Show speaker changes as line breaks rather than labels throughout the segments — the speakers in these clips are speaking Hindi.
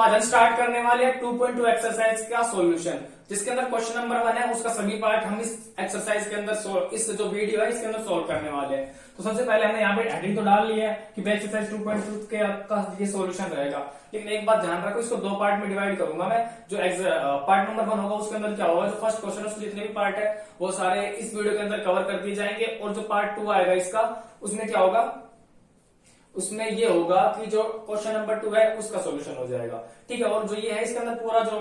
आज हम स्टार्ट करने वाले हैं 2.2 एक्सरसाइज का सॉल्यूशन, जिसके अंदर क्वेश्चन नंबर 1 है, उसका सभी पार्ट हम इस एक्सरसाइज के अंदर इस जो वीडियो है इसके अंदर सोल्व करने वाले हैं। तो सबसे पहले हमने यहाँ पे हेडिंग तो डाल लिया है कि एक्सरसाइज 2.2 के आपका ये सॉल्यूशन रहेगा, लेकिन एक बात ध्यान रखो, इसको दो पार्ट में डिवाइड करूंगा मैं। जो पार्ट नंबर 1 होगा उसके अंदर क्या होगा, जो फर्स्ट क्वेश्चन है उसके जितने भी पार्ट है वो सारे इस वीडियो के अंदर कवर कर दिए जाएंगे, और जो पार्ट 2 आएगा इसका उसमें क्या होगा, उसमें ये होगा कि जो क्वेश्चन नंबर 2 है उसका सॉल्यूशन हो जाएगा। ठीक है, और जो ये है इसके अंदर पूरा जो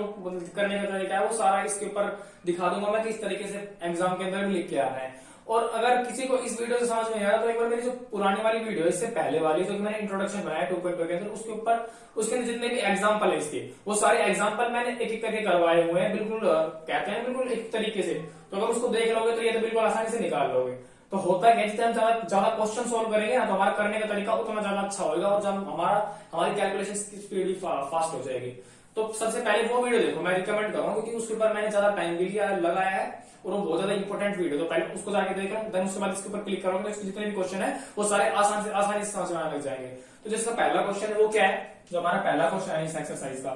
करने का तरीका है वो सारा इसके ऊपर दिखा दूंगा मैं, किस तरीके से एग्जाम के अंदर भी लिख के आना है। और अगर किसी को इस वीडियो से समझ में आया तो एक बार मेरी जो पुरानी वाली वीडियो है, इससे पहले वाली जो मैंने इंट्रोडक्शन बनाया 2.2 के अंदर, उसके ऊपर उसके अंदर जितने भी एग्जाम्पल है इसके, वो सारे एग्जाम्पल मैंने एक एक करके करवाए हुए हैं, बिल्कुल कहते हैं बिल्कुल एक तरीके से। तो अगर उसको देख लोगे तो ये तो बिल्कुल आसानी से निकाल लोगे। तो होता है जितने हम ज्यादा क्वेश्चन सोल्व करेंगे ना, तो हमारा करने का तरीका उतना ज्यादा अच्छा होगा, और जब हमारी कैलकुलेशन की स्पीड भी फास्ट हो जाएगी। तो सबसे पहले वो वीडियो देखो, मैं रिकमेंड करूंगा, क्योंकि उसके ऊपर मैंने ज्यादा टाइम भी लगाया है और वो बहुत ज्यादा इंपॉर्टेंट वीडियो। तो पहले उसको जाके देख लो, देन उसके बाद इसके ऊपर क्लिक करोगे तो इसके जितने भी क्वेश्चन है वो सारे आसानी से समझ में आने लग जाएंगे। तो जिसका पहला क्वेश्चन है वो क्या है, जो हमारा पहला क्वेश्चन है इस एक्सरसाइज का,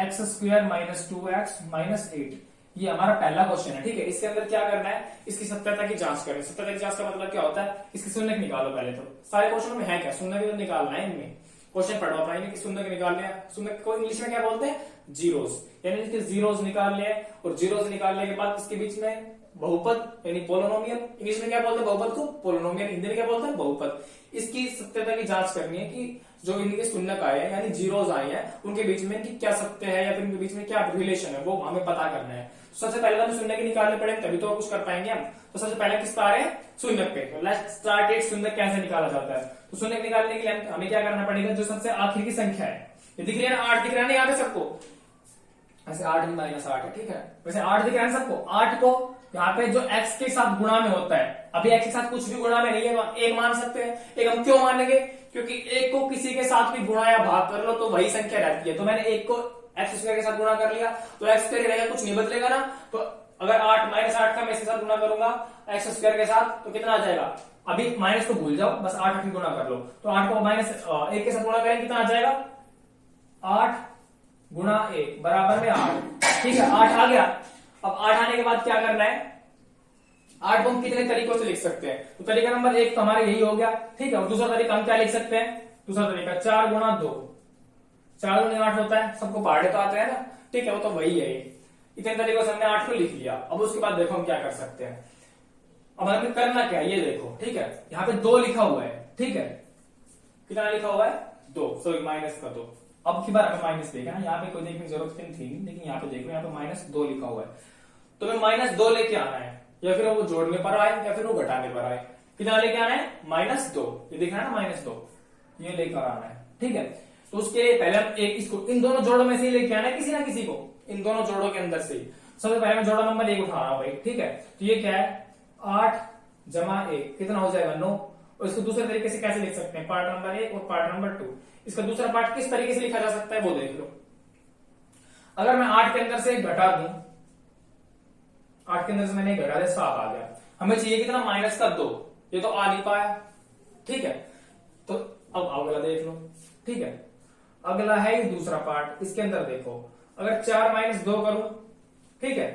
x² - 2x - 8, ये हमारा पहला क्वेश्चन है। ठीक है, इसके अंदर क्या करना है, इसकी सत्यता की जांच करें। सत्यता की जांच का मतलब क्या होता है, इसकी शून्य निकालो। पहले तो सारे क्वेश्चन में है क्या, शून्य भी तो निकालना है। इनमें क्वेश्चन पढ़ो अपना, कि शून्य निकाल लिया, शून्य को इंग्लिश में क्या बोलते हैं, जीरोस, यानी इसके जीरोस निकाल लिए, और जीरोस निकालने के बाद इसके बीच में बहुपद यानी पोलिनोमियल, इंग्लिश में क्या बोलते हैं बहुपद को, पोलिनोमियल, हिंदी में क्या बोलते हैं बहुपद। इसकी सत्यता की जांच करनी है कि जो इनके शून्य आए हैं यानी जीरोस आए हैं, उनके बीच में इनकी क्या सत्य है या फिर इनके बीच में क्या रिलेशन है, वो हमें पता करना है। सबसे पहले तो हमें शून्य के निकालने पड़ेंगे, तभी तो कुछ कर पाएंगे हम। तो सबसे पहले किस पर आ रहे हैं, शून्य पे। तो लेट्स स्टार्ट इट, शून्य कैसे निकाला जाता है। तो शून्य निकालने के लिए हमें क्या करना पड़ेगा, जो सबसे आखिर की संख्या है, ये दिख रही है ना, 8 दिख रहा है ना यहाँ पे सबको, ऐसे 8 - 8 है। ठीक है, वैसे 8 दिख रहा है सबको। 8 को यहाँ पे जो x के साथ गुणा में होता है, अभी x के साथ कुछ भी गुणा में नहीं है, तो एक मान सकते हैं। एक हम क्यों मानेंगे, क्योंकि एक को किसी के साथ भी गुणा या भाग कर लो तो वही संख्या रहती है। तो मैंने एक को x² के साथ गुणा कर लिया तो x² रहेगा, कुछ नहीं बदलेगा ना। तो अगर 8 - 8 का मैं इसके साथ गुणा करूंगा x² के साथ, तो कितना आ जाएगा, अभी माइनस को भूल जाओ, बस 8 गुणा कर लो। तो 8 को -1 के साथ गुणा करेंगे, कितना आ जाएगा, 8 × 1 बराबर में 8। ठीक है, 8 आ गया। अब 8 आने के बाद क्या करना है, 8 को हम कितने तरीकों से लिख सकते हैं। तो तरीका नंबर 1 तो हमारा यही हो गया। ठीक है, और दूसरा तरीका हम क्या लिख सकते हैं, दूसरा तरीका 4 × 2, 4 × 8 होता है, सबको पहाड़े तो आते हैं ना। ठीक है, वो तो वही है। इतने तरीकों से हमने 8 को लिख लिया। अब उसके बाद देखो हम क्या कर सकते हैं। अब हमें करना क्या है, ये देखो। ठीक है, यहाँ पे 2 लिखा हुआ है। ठीक है, कितना लिखा हुआ है, 2, सॉरी माइनस का 2। अब की बार हमें माइनस देखा ना, यहाँ पे कोई देखने की जरूरत नहीं थी, लेकिन यहाँ पे देखो, यहाँ पे -2 लिखा हुआ है। तो हमें -2 लेके आना है, या फिर वो जोड़ने पर आए या फिर वो घटाने पर आए। कितना लेके आना है, -2, ये दिख रहा है ना -2, ये लेकर आना है। ठीक है, तो उसके लिए पहले हम एक इसको इन दोनों जोड़ों में से ही लेके आना है, किसी ना किसी को, इन दोनों जोड़ों के अंदर से ही। सबसे पहले मैं जोड़ा नंबर 1 उठा रहा हूं भाई। ठीक है, तो ये क्या है, 8 + 1 कितना हो जाएगा, 9। और इसको दूसरे तरीके से कैसे लिख सकते हैं, पार्ट नंबर 1 और पार्ट नंबर 2। इसका दूसरा पार्ट किस तरीके से लिखा जा सकता है वो देख लो। अगर मैं 8 के अंदर से घटा दूं, 8 के अंदर से मैंने घटा दिया, 7 आ गया। हमें चाहिए कितना, -2, ये तो आ नहीं पाया। ठीक है, तो अब अगला देख लो। ठीक है, अगला है ये दूसरा पार्ट। इसके अंदर देखो, अगर 4 - 2 करूं, ठीक है,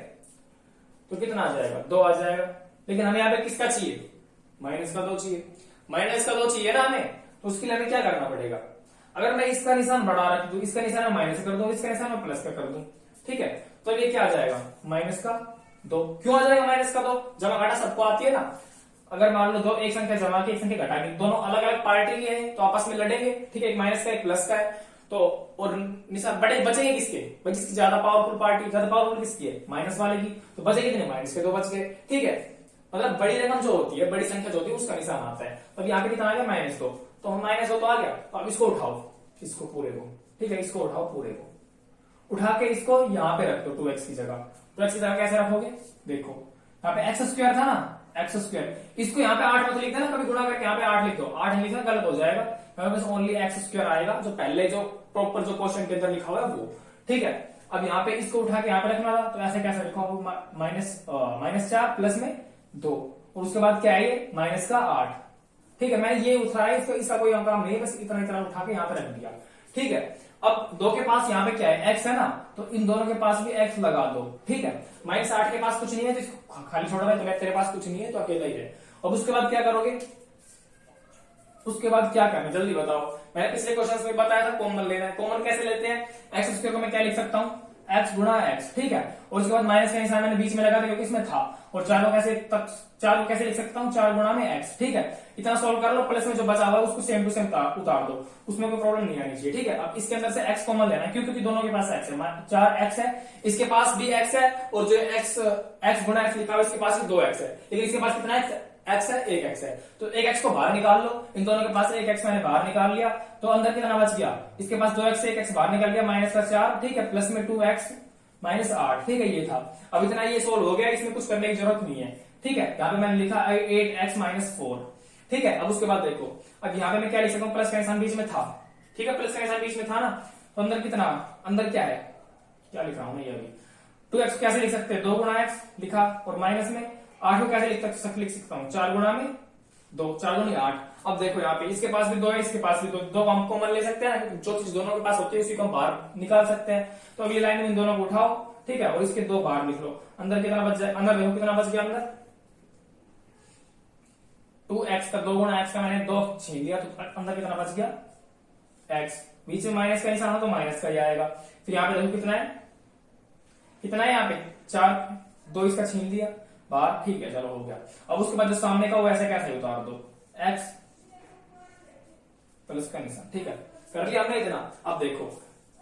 तो कितना आ जाएगा, 2 आ जाएगा। लेकिन हमें यहाँ पे किसका चाहिए, -2 चाहिए। -2 चाहिए ना हमें, तो उसके लिए हमें क्या करना पड़ेगा, अगर मैं इसका निशान बढ़ा रख दूं, इसका निशान मैं माइनस कर दूं, इसका निशान मैं प्लस का कर दूं, ठीक है, तो ये क्या आ जाएगा, -2। क्यों आ जाएगा -2, जमा घटा सबको आती है ना। अगर मान लो 2 एक संख्या जमा की, एक संख्या घटा की, दोनों अलग अलग पार्टी के हैं तो आपस में लड़ेंगे। ठीक है, एक माइनस का एक प्लस का है, तो और निशान बड़े बचेंगे किसके, भाई जिसकी ज्यादा पावरफुल पार्टी, ज्यादा पावरफुल किसकी है, माइनस वाले की, तो बचे कितने, माइनस के 2 बच गए। ठीक है, मतलब बड़ी रकम जो होती है, बड़ी संख्या जो होती है उसका निशान आता है। तो अब यहाँ पे कितना आ गया, -2, तो हम -2 तो आ गया। तो अब इसको उठाओ, इसको पूरे को। ठीक है, इसको उठाओ पूरे को, उठा के इसको यहाँ पे रख दो 2x की जगह। 2x की जगह कैसे रखोगे, देखो यहाँ पे x² था ना, x², इसको यहाँ पे 8 मत लिख देना, कभी गुणा करके यहाँ पे 8 लिख दो। 8 लिखना गलत हो जाएगा, यहाँ पे ओनली x² आएगा, जो पहले जो प्रॉपर जो क्वेश्चन के अंदर लिखा हुआ है वो। ठीक है, अब यहाँ पे इसको उठा के यहाँ पे रखना था, तो ऐसे कैसे लिखो, -4 प्लस में 2, और उसके बाद क्या है ये -8। ठीक है, मैंने ये उठाया, इसका कोई काम नहीं है, बस इतना इतना उठा के यहाँ पे रख दिया। ठीक है। अब 2 के पास यहाँ पे क्या है, x है ना, तो इन दोनों के पास भी x लगा दो, ठीक है। -8 के पास कुछ नहीं है तो इसको खाली छोड़ रहा है, तो तेरे पास कुछ नहीं है तो अकेला ही है। अब उसके बाद क्या करोगे, उसके बाद क्या करना जल्दी बताओ। मैंने पिछले क्वेश्चन में बताया था कॉमन लेना है। कॉमन कैसे लेते हैं, एक्स स्क्वायर को मैं क्या लिख सकता हूँ, x गुणा x, ठीक है। और उसके बाद माइनस का निशान मैंने बीच में लगा दिया क्योंकि इसमें था। और 4 को कैसे लिख सकता हूँ, 4 गुणा में x, ठीक है। इतना सोल्व कर लो, प्लस में जो बचा हुआ है उसको सेम टू सेम उतार दो, उसमें कोई प्रॉब्लम नहीं आनी चाहिए, ठीक है। अब इसके अंदर से x कॉमन लेना है, क्योंकि दोनों के पास x है, 4x है, इसके पास भी x है, और जो x गुणा x लिखा हुआ इसके पास भी 2x है, लेकिन इसके पास कितना x है, 1x है। तो 1x को बाहर निकाल लो, इन दोनों के पास 1x मैंने बाहर निकाल लिया, तो अंदर कितना बच गया, इसके पास 2x से 1x बाहर निकल गया, -4, ठीक है, प्लस में 2x -8, ठीक है। ये था, अब इतना ये सोल्व हो गया, इसमें कुछ करने की जरूरत नहीं है, ठीक है। यहाँ पे मैंने लिखा 8x - 4, ठीक है। अब उसके बाद देखो, अब यहाँ पे मैं क्या लिख सकता हूँ, प्लस का निशान बीच में था, ठीक है, प्लस का निशान बीच में था ना, तो अंदर कितना, अंदर क्या है, क्या लिख रहा हूं मैं, ये अभी 2x कैसे लिख सकते हैं, 2 गुणा x लिखा, और माइनस में 8 को कैसे लिख सकता हूँ, 4 गुणा में 2, 4 गुणी 8। अब देखो यहाँ पे इसके पास भी 2 है, इसके पास भी 2 हम कॉमन ले सकते हैं, जो चीज दोनों के पास होती है उसी को हम बाहर निकाल सकते हैं। तो अब ये लाइन में इन दोनों को उठाओ, ठीक है, और इसके 2 बाहर लिख लो, अंदर कितना बच जाए, अंदर देखो कितना बच गया, अंदर 2x का 2 गुणा x का मैंने 2 छीन लिया, तो अंदर कितना बच गया, x, बीच में माइनस का निशान हो तो माइनस का ही आएगा। फिर यहाँ पे देखो कितना है, कितना है यहाँ पे 4, 2 इसका छीन लिया बाहर, ठीक है, चलो हो गया। अब उसके बाद जो सामने का वो ऐसे कैसे उतार दो, x प्लस का निशान, ठीक है, कर लिया हमने इतना। अब देखो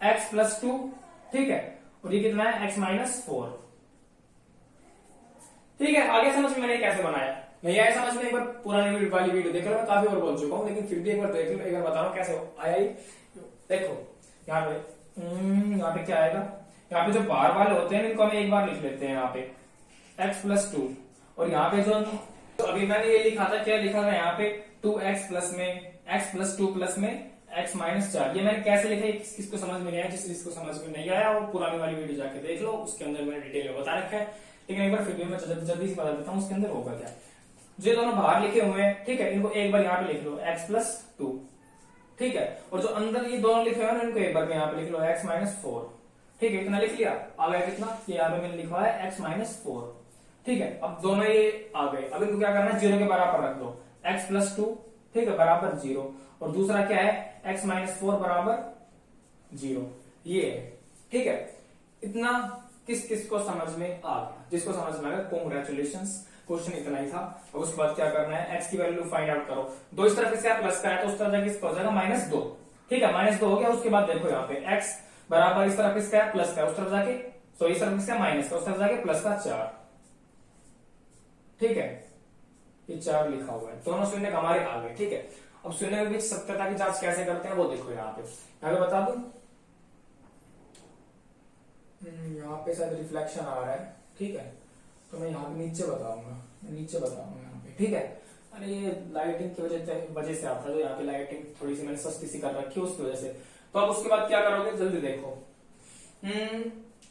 x + 2, ठीक है, और ये कितना है, x - 4, ठीक है। आगे समझ में मैंने कैसे बनाया, नहीं आया समझ में, एक बार पुरानी वाली वीडियो देख लो, मैं काफी और बोल चुका हूँ, लेकिन फिर भी एक बार देख लो, एक बार बताओ कैसे आया। देखो यहाँ पे क्या आएगा, यहाँ पे जो बाहर वाले होते हैं इनको हम एक बार लिख लेते हैं, यहाँ पे x + 2, और यहाँ पे जो तो अभी मैंने ये लिखा था, क्या लिखा था यहाँ पे, 2x प्लस में x + 2 प्लस में x - 4। ये मैंने कैसे लिखा है, किसको समझ में नहीं आया, जिसको समझ में नहीं आया वो पुरानी वाली वीडियो जाके देख लो, उसके अंदर मैंने डिटेल में बता रखा है, लेकिन एक बार फिर भी मैं जल्दी से बता देता हूँ उसके अंदर होगा क्या। जो दोनों बाहर लिखे हुए हैं, ठीक है, इनको एक बार यहाँ पे लिख लो, x + 2, ठीक है, और जो अंदर ये दोनों लिखे हुए हैं इनको एक बार यहाँ पे लिख लो, x - 4, ठीक है, इतना लिख लिया। आ गया कितना, ये यहाँ पे मैंने लिखा है x - 4, ठीक है। अब दोनों ये आ गए, अब इनको क्या करना है, 0 के बराबर रख दो, x + 2, ठीक है, बराबर 0, और दूसरा क्या है, x - 4 बराबर 0, ये है, ठीक है। इतना किस किस को समझ में आ गया, जिसको समझ में आ गया कॉन्ग्रेचुलेशंस, क्वेश्चन इतना ही था। और उसके बाद क्या करना है, x की वैल्यू फाइंड आउट करो, 2 इस तरफ इसका प्लस का है तो उस तरफ जाके इसका हो जाएगा -2, ठीक है, -2 हो गया। उसके बाद देखो यहाँ पे x बराबर इस तरफ इसका प्लस का है, उस तरफ जाके, सो इस तरफ इसका माइनस का, उस तरफ जाके प्लस का 4, ठीक है, ये 4 लिखा हुआ है, दोनों शून्य हमारे आ गए, ठीक है। अब शून्य के बीच सत्यता की जांच कैसे करते हैं वो देखो, यहाँ पे बता दूं, यहाँ पे शायद रिफ्लेक्शन आ रहा है, ठीक है, तो मैं यहाँ पे नीचे बताऊंगा, यहाँ पे, ठीक है। अरे ये लाइटिंग की वजह से आता है, जो यहाँ पे लाइटिंग थोड़ी सी मैंने सस्ती सी कर रखी है उसकी वजह से। तो अब उसके बाद क्या करोगे, जल्दी देखो,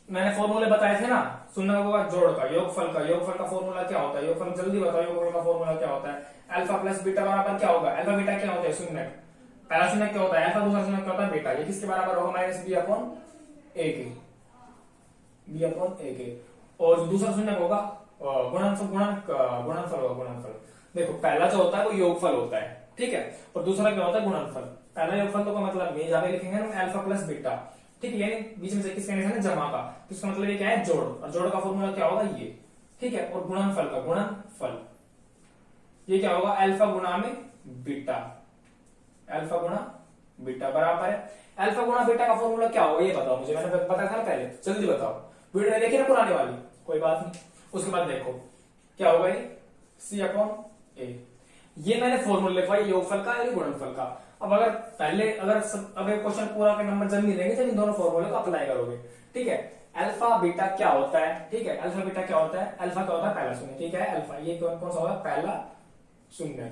मैंने फॉर्मूले बताए थे ना, शून्य का जोड़ का, योगफल का फॉर्मूला क्या होता है, योगफल जल्दी बताओ, योगफल का फॉर्मूला क्या होता है, अल्फा प्लस बीटा बराबर क्या होगा, अल्फा बीटा क्या होता है, शून्य, पहला शून्य क्या होता है अल्फा, दूसरा शून्य क्या होता है बीटा, ये किसके बराबर होगा, -b/a, और दूसरा शून्य होगा गुणनफल होगा, गुणनफल। देखो पहला जो होता है वो योगफल होता है, ठीक है, और दूसरा क्या होता है, गुणनफल। पहला योगफल तो का मतलब ये जाके लिखेंगे हम अल्फा प्लस बीटा, ठीक है, यानी बीच में से किसका निशान है, जमा का, तो इसका मतलब ये क्या है, जोड़, और जोड़ का फॉर्मूला क्या होगा, ये, ठीक है। और गुणनफल का गुणनफल ये क्या होगा, अल्फा गुणा में बीटा, अल्फा गुणा बीटा बराबर है, अल्फा गुणा बीटा का फॉर्मूला क्या होगा ये बताओ मुझे, मैंने बताया था पहले, जल्दी बताओ, वीडियो में देखिए ना पुराने वाली, कोई बात नहीं। उसके बाद देखो क्या होगा, ये C/A, ये मैंने फॉर्मूला लिखा है योगफल का या गुणनफल का। अब अगर क्वेश्चन पूरा के नंबर जब मिलेंगे जब इन दोनों फॉर्मूले को अप्लाई करोगे, ठीक है। अल्फा बीटा क्या होता है, ठीक है, अल्फा बीटा क्या होता है, अल्फा क्या होता है, पहला शून्य, ठीक है, अल्फा ये कौन सा होता है, पहला शून्य,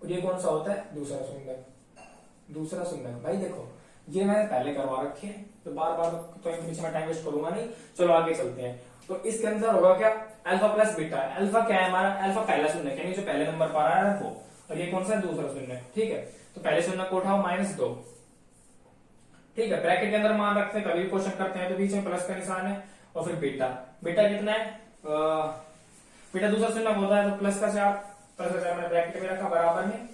और ये कौन सा होता है, दूसरा शून्य। भाई देखो ये मैंने पहले करवा रखे हैं, तो बार बार तो इनके पीछे मैं टाइम वेस्ट करूंगा नहीं, चलो आगे चलते हैं। तो इसके अंदर होगा क्या, अल्फा प्लस बीटा, अल्फा क्या है हमारा, अल्फा पहला शून्य, यानी जो पहले नंबर पर आ रहा है वो, और ये कौन सा है, दूसरा शून्य, ठीक है। तो पहले शून्य को उठाओ -2, ठीक है, ब्रैकेट के अंदर मान रखते हैं, कभी भी क्वेश्चन करते हैं तो बीच में प्लस का निशान है, और फिर बीटा, बीटा कितना है, बीटा दूसरा शून्य होता है तो प्लस का 4, मैंने ब्रैकेट में रखा, बराबर में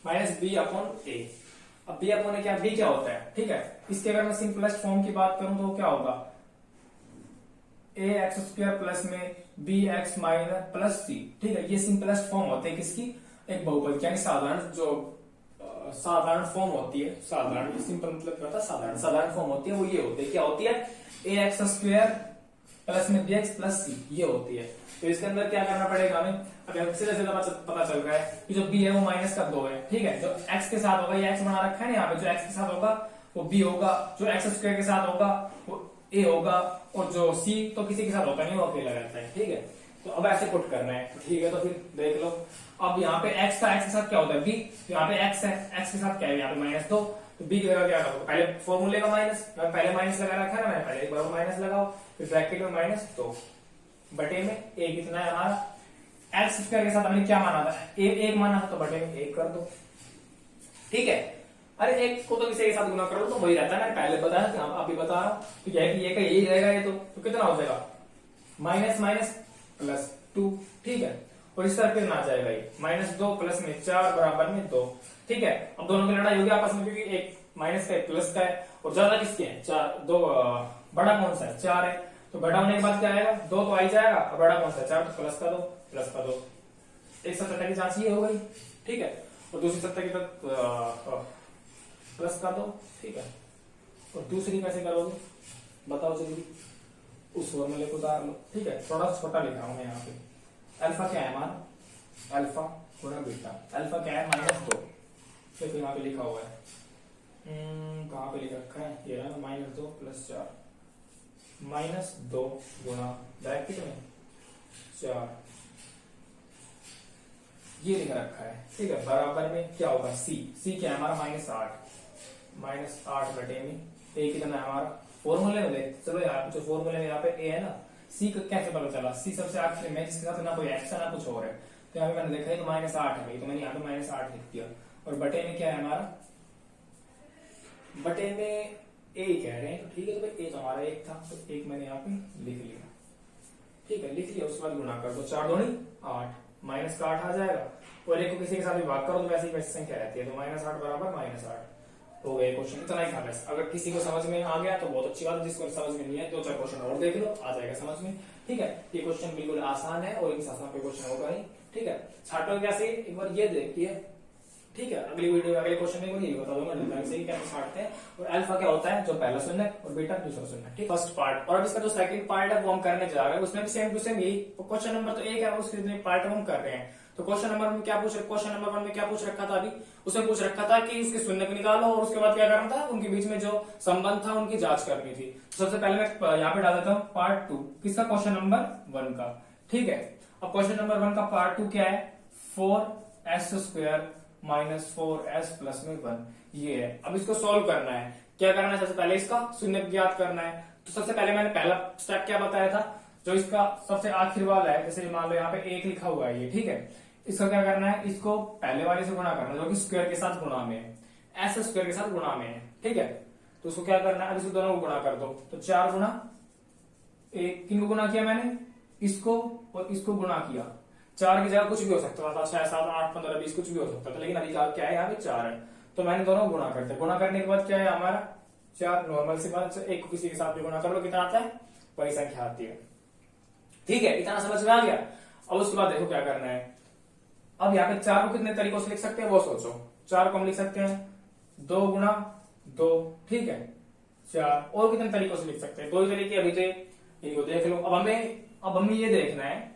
माइनस बी अपॉन ए। अब बी अपॉन ए क्या, बी क्या होता है, ठीक है, इसके अगर मैं सिंपलेस्ट फॉर्म की बात करूं तो क्या होगा, ए एक्स स्क्वायर प्लस में बी एक्स माइनस प्लस सी, ठीक है, ये सिंपलेस्ट फॉर्म होते हैं किसकी, एक बहुपद यानी साधारण, जो साधारण फॉर्म होती है, साधारण सिंपल मतलब क्या होता है, साधारण साधारण फॉर्म होती है, वो ये होती है, क्या होती है, ए एक्स स्क्वायर प्लस में बी एक्स प्लस सी, ये होती है। तो इसके अंदर क्या करना पड़ेगा हमें, अब सीधे सीधा पता चल रहा है कि जो बी है वो माइनस का 2 है, ठीक है, जो एक्स के साथ होगा, ये एक्स बना रखा है ना यहाँ पे, जो एक्स के साथ होगा वो बी होगा, जो एक्स स्क्वायर के साथ होगा वो ए होगा, और जो सी तो किसी के साथ होता नहीं, वो अकेला रहता है, ठीक है। तो अब ऐसे पुट करना है, ठीक है, तो फिर देख लो, अब यहाँ पे एक्स का एक्स के साथ क्या होता है बी, तो यहाँ पे एक्स है, एक्स के साथ क्या है यहाँ पे माइनस 2, तो बी की जगह क्या होगा, पहले फॉर्मूले का माइनस, पहले माइनस लगा रखा है ना मैंने, पहले एक बार माइनस लगाओ, फिर ब्रैकेट में माइनस 2 बटे में ए कितना है हमारा, एक्स स्क्वायर के साथ हमने क्या माना था, एक माना था, तो बटे में 1 कर दो, ठीक है। अरे एक को तो किसी के साथ गुना करो तो वही रहता है ना, पहले बताया था, अभी बता रहा हूं, तो क्या है कि ये का यही रहेगा, ये तो कितना हो जाएगा, माइनस माइनस प्लस 2, ठीक है, और इस तरह कितना आ जाएगा, ये माइनस 2 प्लस में 4 बराबर में 2, ठीक है। अब दोनों की लड़ाई होगी आपस में, क्योंकि एक माइनस का एक प्लस का है, और ज्यादा किसके हैं, 4, 2 बड़ा कौन सा है, 4 है, तो बड़ा होने के बाद क्या आएगा, 2 तो आ ही जाएगा, और बड़ा कौन सा है, 4, तो प्लस का 2 प्लस का 2, एक सत्ता की जांच ये हो गई, ठीक है, और दूसरी सत्ता की तक प्लस का 2, ठीक है, और दूसरी कैसे करोगे बताओ जल्दी, उस फॉर्मूले को उतार लो, ठीक है, थोड़ा छोटा लिखा हूं मैं यहाँ पे, अल्फा क्या है हमारा, अल्फा गुणा बीटा, अल्फा क्या है -2, देखो यहाँ पे लिखा हुआ है, कहाँ पे लिख रखा है, ये रहा -2 प्लस 4, -2 गुणा ब्रैकेट में 4, ये लिख रखा है, ठीक है, बराबर में क्या होगा, सी क्या है हमारा -8 बटे में ए कितना है हमारा, फॉर्मूले में देख, चलो यार जो फॉर्मूले में यहाँ पे ए है ना, सी का कैसे पता चला, सी सबसे आखिर में, जिसके साथ ना कोई एक्स है ना कुछ और है, तो यहाँ पे मैंने देखा है तो -8 है भाई, तो मैंने यहाँ पे -8 लिख दिया, और बटे में क्या है हमारा, बटे में ए कह रहे हैं, तो ठीक है, तो भाई ए तो हमारा 1 था, तो 1 मैंने यहाँ पे लिख लिया, ठीक है, लिख लिया, उसके बाद गुणा कर दो, 4 दूनी 8, माइनस का 8 आ जाएगा, और एक को किसी के साथ भी भाग करो तो वैसे ही वैसी संख्या रहती है, तो -8 बराबर -8 हो गए क्वेश्चन, इतना ही था बस। अगर किसी को समझ में आ गया तो बहुत अच्छी बात है, जिसको समझ में नहीं है 2-4 क्वेश्चन और देख लो, आ जाएगा समझ में, ठीक है। ये क्वेश्चन बिल्कुल आसान है, और इनके साथ कोई क्वेश्चन होगा नहीं, ठीक है। छाटो कैसे, एक बार ये देखिए, ठीक है, अगली वीडियो अगले क्वेश्चन में यही बता दूंगा डिफरेंस से कैसे छाटते हैं, और अल्फा क्या होता है, जो पहला शून्य और बीटा दूसरा शून्य, ठीक, फर्स्ट पार्ट। और अब इसका जो सेकंड पार्ट है वो हम करने जा रहे हैं, उसमें भी सेम टू सेम यही क्वेश्चन नंबर तो 1 है, उसके पार्ट हम कर रहे हैं। तो क्वेश्चन नंबर में क्या पूछ, क्वेश्चन नंबर 1 में क्या पूछ रखा था, अभी उसमें पूछ रखा था कि उसके शून्य को निकालो, और उसके बाद क्या करना था, उनके बीच में जो संबंध था उनकी जांच करनी थी। तो सबसे पहले मैं यहाँ पे डाल देता हूँ पार्ट 2 किसका, क्वेश्चन नंबर 1 का, ठीक है। अब क्वेश्चन नंबर 1 का पार्ट 2 क्या है, 4s² - 4s + 1, ये है। अब इसको सोल्व करना है, क्या करना है, सबसे पहले इसका शून्य ज्ञात करना है। तो सबसे पहले मैंने पहला स्टेप क्या बताया था, जो इसका सबसे आखिर वाला है, जैसे मान लो यहाँ पे 1 लिखा हुआ है ये, ठीक है, इसका क्या करना है, इसको पहले वाले से गुणा करना है, जो कि स्क्वायर के साथ गुणा में है, एस स्क्वायर के साथ गुणा में है, ठीक है। तो उसको क्या करना है, अब इसको दोनों को गुणा कर दो, तो 4 गुणा 1, किनको गुणा किया मैंने, इसको और इसको गुणा किया, 4 की जगह कुछ भी हो सकता था, 6, 7, 8, 15, 20 कुछ भी हो सकता था, लेकिन अभी क्या है, यहाँ पे 4 है, तो मैंने दोनों गुणा करते, गुणा करने के बाद क्या है हमारा 4, नॉर्मल सी बात, एक को किसी के साथ भी गुणा कर लो, कितना आता है, वही संख्या आती है, ठीक है। इतना समझ में आ गया। अब उसके बाद देखो क्या करना है, अब यहाँ पे 4 को कितने तरीकों से लिख सकते हैं वो सोचो। 4 को हम लिख सकते हैं 2 गुणा 2, ठीक है, 4, और कितने तरीकों से लिख सकते हैं, 2 ही तरीके अभी थे, इनको देख लो। अब हमें ये देखना है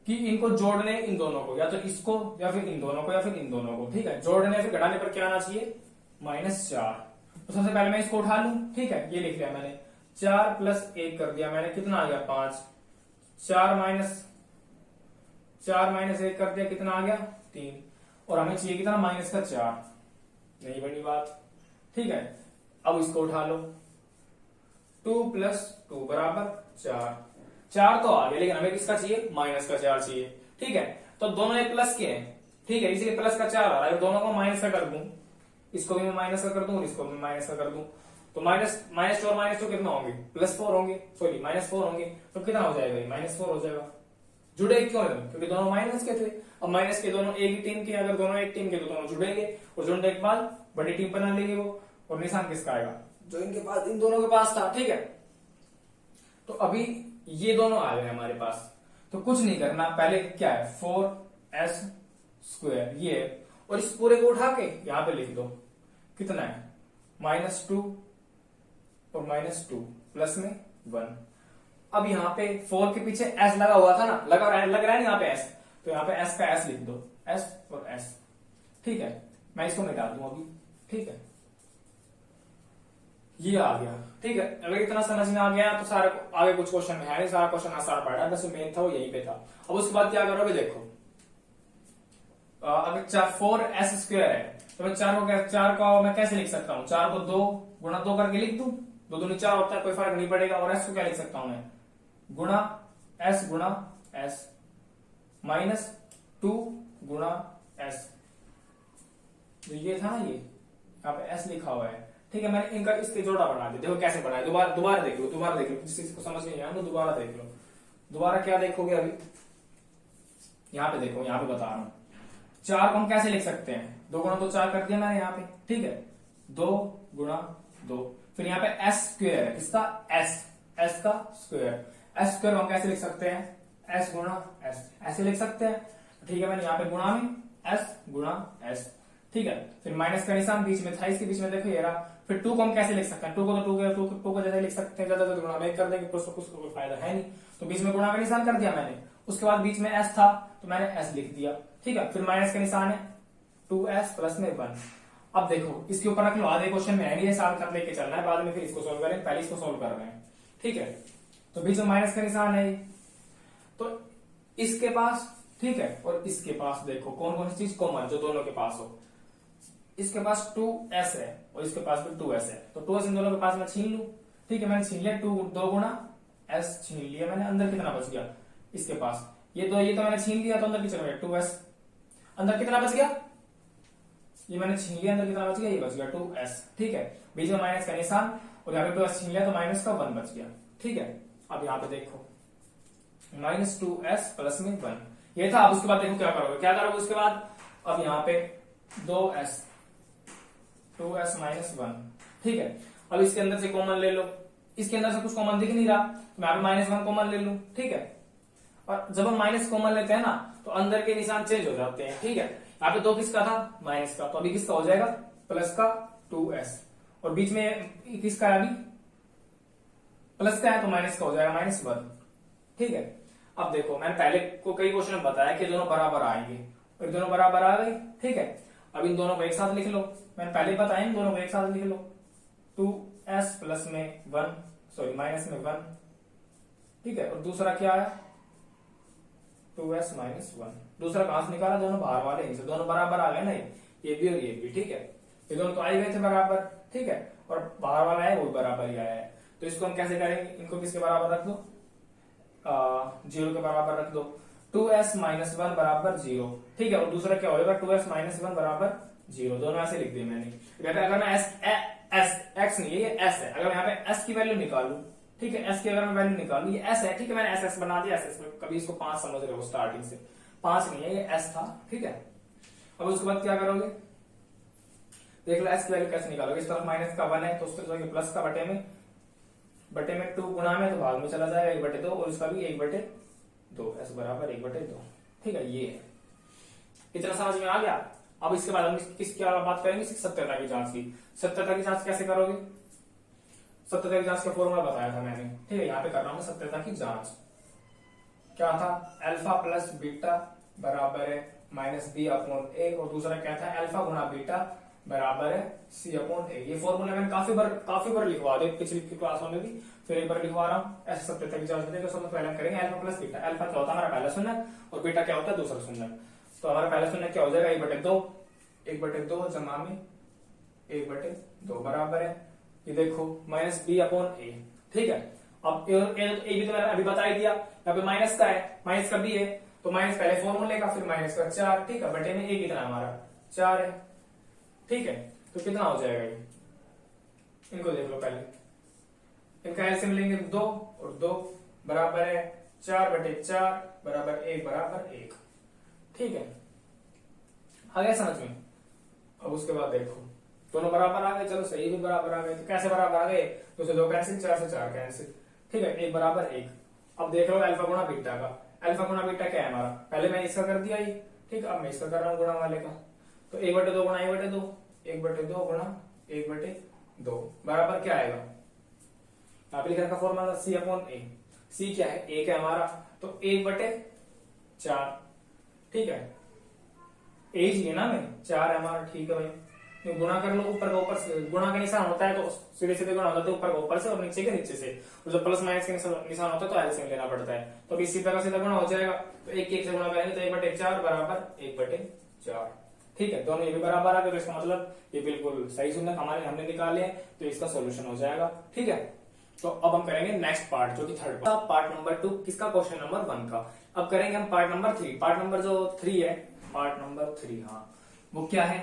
कि इनको जोड़ने, इन दोनों को, या तो इसको या फिर इन दोनों को या फिर इन दोनों को, ठीक है। जोड़ने फिर घटाने पर क्या आना चाहिए, -4। तो सबसे पहले मैं इसको उठा लूं, ठीक है, ये लिख लिया मैंने, 4 + 1 कर दिया मैंने, कितना आ गया 5, 4 - 1 कर दिया, कितना आ गया 3, और हमें चाहिए कितना -4, नहीं बनी बात, ठीक है। अब इसको उठा लो, 2 + 2 बराबर 4 तो आ गया, लेकिन हमें किसका चाहिए, -4 चाहिए, ठीक है। तो दोनों एक प्लस के हैं, ठीक है, इसीलिए प्लस का 4 आ रहा है, दोनों को माइनस का कर दूं इसको भी मैं माइनस का कर दूं और इसको भी माइनस का कर दूं, तो माइनस टू और माइनस टू कितना होंगे, +4 होंगे, सॉरी -4 होंगे, तो कितना हो जाएगा, -4 हो जाएगा। जुड़े क्यों है, क्योंकि दोनों माइनस के थे। अब माइनस के दोनों एक ही टीम के, अगर दोनों एक टीम के तो दोनों जुड़ेंगे, और जुड़ने के बाद बड़ी टीम बना लेंगे वो, और निशान किसका आएगा, जो इनके पास, इन दोनों के पास था। ठीक है, तो अभी ये दोनों आ गए हमारे पास, तो कुछ नहीं करना, पहले क्या है 4s² ये, और इस पूरे को उठा के यहां पे लिख दो, कितना है -2 और -2 प्लस में 1। अब यहाँ पे 4 के पीछे s लगा हुआ था ना, लग रहा है यहाँ पे s, तो यहाँ पे s का s लिख दो, s और s। ठीक है, मैं इसको मिटा दूं अभी। ठीक है, ये आ गया। ठीक है, अगर इतना समझ में आ गया तो सारे आगे कुछ क्वेश्चन में है नहीं, सारा क्वेश्चन आसान पड़ रहा है, बस मेन था वो यहीं पे था। अब उसके बाद क्या करोगे, देखो अगर 4s² है तो मैं 4 को मैं कैसे लिख सकता हूँ, 4 को 2 गुणा 2 करके लिख दूं, 2 दूनी 4 होता है, कोई फर्क नहीं पड़ेगा। और s को क्या लिख सकता हूं मैं, गुणा s -2 गुणा s, तो ये था ना, ये यहाँ पे s लिखा हुआ है। ठीक है, मैंने इनका इसके जोड़ा बना दिया, देखो कैसे बनाया, दोबारा देख लो, जिसको समझ नहीं आया तो दोबारा देख लो। दोबारा क्या देखोगे, अभी यहाँ पे देखो, यहाँ पे बता रहा हूं, 4 को हम कैसे लिख सकते हैं, 2 गुणा 2 4 कर दिया मैंने यहाँ पे। ठीक है, 2 गुणा 2, फिर यहाँ पे s² है, किसका, s का स्क्वायर, s² हम कैसे लिख सकते हैं, s गुणा s, ऐसे लिख सकते हैं। ठीक है, मैंने यहाँ पे गुणा में s गुणा s। ठीक है, फिर माइनस का निशान बीच में था, इसके बीच में देखो ये रहा। फिर 2 को हम कैसे लिख सकते हैं, 2 को तो 2 को जैसे लिख सकते हैं, ज्यादा गुणा में कर देंगे, कुछ कोई फायदा है नहीं, तो बीच में गुणा का निशान कर दिया मैंने। उसके बाद बीच में s था तो मैंने s लिख दिया। ठीक है, फिर माइनस का निशान है, 2s प्लस में 1। अब देखो इसके ऊपर रख लो, आधे क्वेश्चन में है नहीं, साथ कर लेके चलना है, बाद में फिर इसको सोल्व करें, पहले इसको सोल्व कर रहे हैं। ठीक है, तो बीच में माइनस का निशान है, तो इसके पास, ठीक है, और इसके पास देखो कौन कौन सी चीज कॉमन जो दोनों के पास हो, इसके पास 2s है और इसके पास भी 2s है, तो 2s इन दोनों के पास मैं छीन लू। ठीक है, मैंने छीन लिया, 2 गुणा s छीन लिया मैंने, अंदर कितना बच गया इसके पास, ये तो मैंने छीन लिया, तो अंदर कितना बच गया 2s, अंदर कितना बच गया, ये मैंने छीन लिया, अंदर कितना बच गया, ये बच गया 2s। ठीक है, बीच में माइनस का निशान, और यहाँ पे 2s छीन लिया तो माइनस का 1 बच गया। ठीक है, अब यहाँ पे देखो -2s प्लस में 1 ये था। अब उसके बाद देखो क्या करोगे उसके बाद, अब यहाँ पे 2s -1। ठीक है, अब इसके अंदर से कॉमन ले लो, इसके अंदर से कुछ कॉमन दिख नहीं रहा, तो मैं यहाँ पे -1 कॉमन ले लूं। ठीक है, और जब हम माइनस कॉमन लेते हैं ना तो अंदर के निशान चेंज हो जाते हैं। ठीक है, यहाँ पे 2 किसका था, माइनस का, तो अभी किसका हो जाएगा, प्लस का 2s, और बीच में किसका है, अभी प्लस का है तो माइनस का हो जाएगा -1। ठीक है, अब देखो मैंने पहले को कई क्वेश्चन में बताया कि दोनों बराबर आएंगे, और दोनों बराबर आ गए। ठीक है, अब इन दोनों को एक साथ लिख लो, मैंने पहले बताया इन दोनों को एक साथ लिख लो, 2s प्लस में 1, सॉरी माइनस में 1। ठीक है, और दूसरा क्या आया, 2s -1, दूसरा कहां से निकाला, दोनों बाहर वाले इनसे, दोनों बराबर आ गए ना, ये भी और ये भी। ठीक है, ये दोनों तो आ गए थे बराबर। ठीक है, और बाहर वाला है वो बराबर ही आया है, तो इसको हम कैसे करेंगे, इनको किसके बराबर रख दो, 0 के बराबर रख दो, 2s -1 बराबर 0। ठीक है, और दूसरा क्या होगा, 2s -1 बराबर 0, दोनों ऐसे लिख दिए मैंने। अगर मैं x नहीं है, ये s है, अगर यहाँ पे s की वैल्यू निकालू, ठीक है, s की अगर मैं वैल्यू निकालू, ये s है। ठीक है, मैंने s बना दिया, s में कभी इसको 5 समझ रहे हो, स्टार्टिंग से 5 नहीं है, ये s था। ठीक है, अब उसके बाद क्या करोगे, देख लो s की वैल्यू कैसे निकालोगे, इस तरफ माइनस का 1 है तो उसके प्लस का बटे में 2 गुणा में तो भाग में चला जाएगा 1/2, और इसका भी 1/2, s बराबर 1/2। ठीक है, ये है, इतना समझ में आ गया। अब इसके बाद हम किसकी बात करेंगे, सत्यता की जांच की। सत्यता की जांच कैसे करोगे, सत्यता की जांच का फॉर्मूला बताया था मैंने। ठीक है, यहाँ पे कर रहा हूं सत्यता की जांच, क्या था, अल्फा प्लस बीटा बराबर है -b/a, और दूसरा क्या था, अल्फा गुणा बीटा बराबर है c/a। ये फॉर्मूला मैंने काफी बार लिखवा दिया पिछली क्लासों में भी, फिर एक बार लिखवा रहा हूँ। ऐसे सत्यता की जांच में सबसे पहले हम करेंगे अल्फा प्लस बीटा। अल्फा क्या होता है, हमारा पहला शून्य, और बीटा क्या होता है, दूसरा शून्य। तो हमारा पहला शून्य क्या हो जाएगा, 1/2 जमा में 1/2 बराबर है, ये देखो -b/a। ठीक है, अब ए भी तो मैंने अभी बता ही दिया, यहाँ पे माइनस का है, माइनस का b है, तो माइनस पहले फॉर्मूले का, फिर माइनस का 4। ठीक है, बटे में a कितना हमारा 4 है। ठीक है, तो कितना हो जाएगा ये, इनको देख लो पहले, इनका एलसीएम लेंगे 2 और 2 बराबर है 4/4 बराबर 1 बराबर 1। ठीक है, आ गया समझ में। अब उसके बाद देखो दोनों बराबर आ गए, चलो सही भी बराबर आ गए। तो कैसे बराबर आ गए, 2 से 2 कैंसिल, 4 से 4 कैंसिल। ठीक है, 1 बराबर 1। अब देख लो अल्फा गुणा बीटा का, अल्फा गुणा बीटा क्या है हमारा, पहले मैं इसका कर दिया ये, ठीक है, अब मैं इसका कर रहा हूँ गुणा वाले का। तो 1/2 गुणा 1/2, 1/2 गुणा 1/2 बराबर क्या आएगा, यहाँ पे लिख रखा फॉर्मूला C/A। C क्या है, 1 है हमारा, तो 1/4। ठीक है, ए जी है ना में 4 है हमारा। ठीक है भाई, तो गुणा कर लो, ऊपर का ऊपर से, गुणा का निशान होता है तो सीधे सीधे गुणा होता है, ऊपर का ऊपर से और नीचे के नीचे से, और जब प्लस माइनस के निशान होता है तो एलसीएम लेना पड़ता है। तो अभी सीधा का सीधा गुणा हो जाएगा, तो 1 से गुणा करेंगे तो 1/4 बराबर 1/4। ठीक है, दोनों ये भी बराबर आ गए, तो इसका मतलब ये बिल्कुल सही सुनना हमारे हमने निकाले हैं, तो इसका सोल्यूशन हो जाएगा। ठीक है, तो अब हम करेंगे नेक्स्ट पार्ट जो कि थर्ड पार्ट नंबर 2 किसका, क्वेश्चन नंबर 1 का। अब करेंगे हम पार्ट नंबर 3। पार्ट नंबर जो 3 है, पार्ट नंबर 3, हाँ वो क्या है,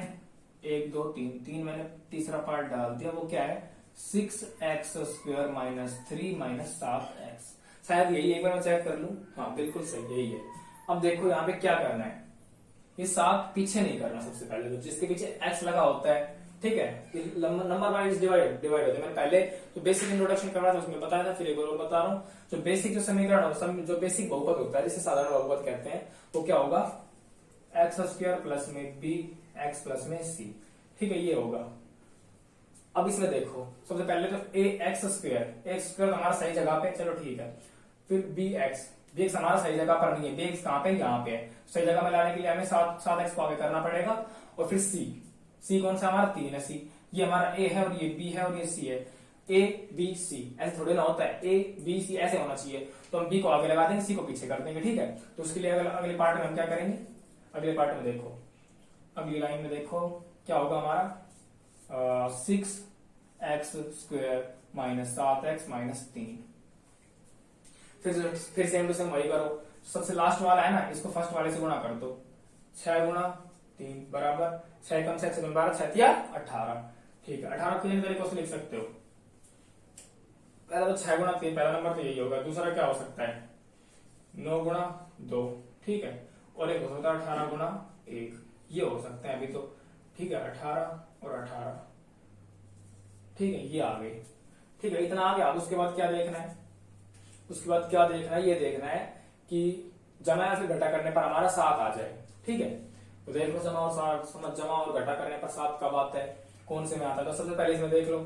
1 2 3 मैंने तीसरा पार्ट डाल दिया। वो क्या है, 6x² - 3 - 7x, शायद यही, एक बार मैं चेक कर लूं, हाँ बिल्कुल सही यही है। अब देखो यहाँ पे क्या करना है, ये 7 पीछे नहीं करना, सबसे पहले तो जिसके पीछे x लगा होता है, ठीक है, नंबर वाइज डिवाइड होते हैं। मैंने पहले जो बेसिक इंट्रोडक्शन करवाया था उसमें बताया था, फिर एक बार बता रहा हूँ। जो बेसिक जो समीकरण, जो बेसिक बहुपद होता है जिसे साधारण बहुपद कहते हैं, वो क्या होगा, x² प्लस में b x प्लस में c। ठीक है, ये होगा। अब इसमें देखो सबसे पहले तो x² हमारा सही जगह पे, चलो ठीक है, फिर bx हमारा सही जगह पर नहीं है, bx कहाँ पे, यहाँ पे है। सही जगह में लाने के लिए हमें 7x को आगे करना पड़ेगा, और फिर c कौन सा हमारा 3 है, c ये हमारा a है और ये b है और ये c है। a b c ऐसे थोड़ी ना होता है, a b c ऐसे होना चाहिए, तो हम b को आगे लगा देंगे, c को पीछे कर देंगे। ठीक है, तो उसके लिए अगले पार्ट में हम क्या करेंगे, अगले पार्ट में देखो, अगली लाइन में देखो क्या होगा हमारा, 6x² - 7x - 3। फिर सेम टू सेम वही करो, सबसे लास्ट वाला है ना, इसको फर्स्ट वाले से गुणा कर दो, 6 गुणा 3 बराबर 6 कम से 12 6 या 18। ठीक है, 18 तीन तरीकों से लिख सकते हो। पहला तो 6 गुणा 3, पहला नंबर तो यही होगा। दूसरा क्या हो सकता है, 9 गुणा 2, ठीक है, और एक हो सकता है 18 गुणा 1, ये हो सकता है अभी तो। ठीक है, 18 और 18, ठीक है, ये आ गई। ठीक है, इतना आ गया। अब उसके बाद क्या देखना है, उसके बाद क्या देखना है, ये देखना है कि जमा या फिर घटा करने पर हमारा 7 आ जाए। ठीक है, तो देखो जमा और घटा करने पर 7 कब आता है, कौन से में आता है। तो सबसे पहले इसमें देख लो,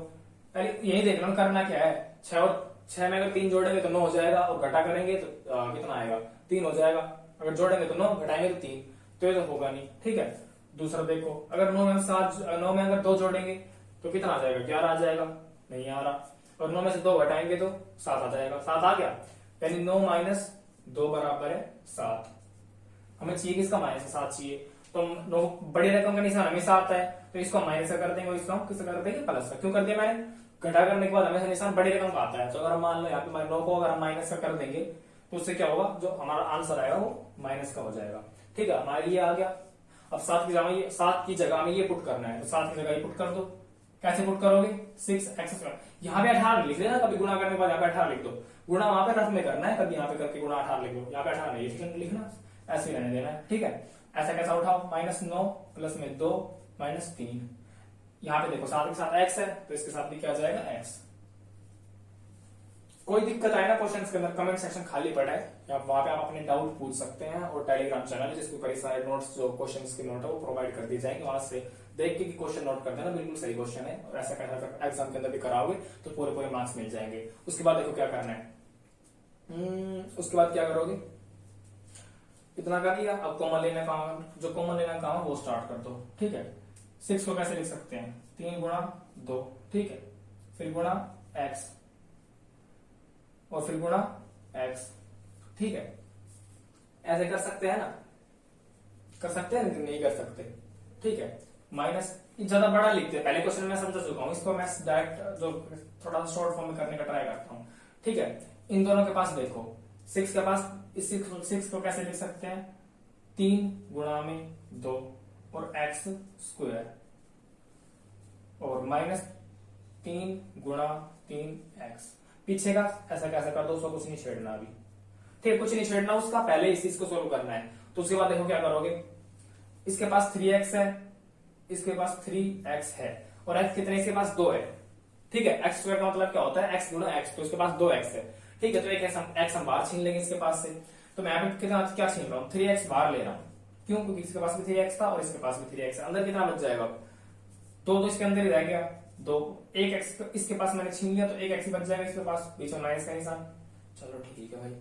पहले यही देख लो करना क्या है, 6 में अगर 3 जोड़ेंगे तो 9 हो जाएगा, और घटा करेंगे तो कितना आएगा, 3 हो जाएगा। अगर जोड़ेंगे तो 9, घटाएंगे तो 3, तो ये तो होगा नहीं। ठीक है, दूसरा देखो, अगर 9 में अगर 2 जोड़ेंगे तो कितना आ जाएगा, 11 आ जाएगा, नहीं आ रहा। और 9 में से 2 घटाएंगे तो 7 आ जाएगा, 7 आ गया, यानी 9 - 2 बराबर है 7। हमें चाहिए किसका, -7 चाहिए। तो 9 बड़ी रकम का निशान हमें 7 है, तो इसको माइनस कर देंगे और इसको हम किससे कर देंगे, प्लस का। क्यों कर दिया मैंने, घटा करने के बाद हमेशा निशान बड़ी रकम का आता है। तो अगर हम मान लो यहाँ पे 9 को अगर हम माइनस का कर देंगे तो उससे क्या होगा, जो हमारा आंसर आएगा वो माइनस का हो जाएगा। ठीक है, हमारे लिए आ गया। अब 7 की जगह में ये पुट करना है, तो 7 की जगह ये पुट कर दो। कैसे पुट करोगे, 6x², यहाँ पे 18 लिख देना, कभी गुणा करने के बाद यहाँ पे 18 लिख दो। गुणा वहां पे रफ में करना है, कभी यहाँ पे करके गुणा 18 लिख दो, यहाँ पे 18 नहीं लिखना, ऐसे ही रहने देना है। ठीक है, ऐसा कैसा उठाओ, -9 प्लस में 2 -3, यहाँ पे देखो 7 के साथ x है, तो इसके साथ भी क्या जाएगा, x। कोई दिक्कत आए ना क्वेश्चन के अंदर, कमेंट सेक्शन खाली पड़ा है, वहां पे आप अपने डाउट पूछ सकते हैं। और टेलीग्राम चैनल है जिसके ऊपर सारे नोट्स, जो क्वेश्चन के नोट है वो प्रोवाइड कर दिए जाएंगे, वहां से देख के क्वेश्चन नोट कर देना, बिल्कुल सही क्वेश्चन है। और ऐसा कैसा एग्जाम के अंदर भी कराओगे तो पूरे मार्क्स मिल जाएंगे। उसके बाद देखो क्या करना है, उसके बाद क्या करोगे, इतना कर लिया। अब कॉमन लेना काम, जो कॉमन लेना काम है वो स्टार्ट कर दो। ठीक है, 6 को कैसे लिख सकते हैं, 3 गुणा 2, ठीक है, फिर गुणा x और फिर गुणा x। ठीक है, ऐसे कर सकते हैं ना, कर सकते हैं, लेकिन नहीं कर सकते। ठीक है, माइनस ज्यादा बड़ा लिखते हैं, पहले क्वेश्चन में समझा चुका हूं, इसको मैं डायरेक्ट जो थोड़ा शॉर्ट फॉर्म में करने का ट्राई करता हूं। ठीक है, इन दोनों के पास देखो, 6 के पास, इस 6 को कैसे लिख सकते हैं, 3 गुणा में 2 और x²। और -3 × 3x। पीछे का ऐसा कैसे कर दो, उसका कुछ नहीं छेड़ना अभी, ठीक है, कुछ नहीं छेड़ना उसका, पहले इस चीज को सोल्व करना है। तो उसके बाद देखो क्या करोगे, इसके पास 3x है, इसके पास 3x है, और x कितने, इसके पास 2 है, ठीक है। x स्क्वायर का मतलब क्या होता है, x गुणा x, तो इसके पास 2x है, ठीक है। तो एक x हम बाहर छीन लेंगे इसके पास से, तो मैं यहाँ पे कितना क्या छीन रहा हूँ, 3x बाहर ले रहा हूँ, क्यों, क्योंकि इसके पास भी 3x था और इसके पास भी 3x है। अंदर कितना बच जाएगा, तो इसके अंदर ही रह गया 2, एक x इसके पास मैंने छीन लिया, तो एक x ही बच जाएगा इसके पास, बीच में माइनस का निशान। चलो ठीक है भाई,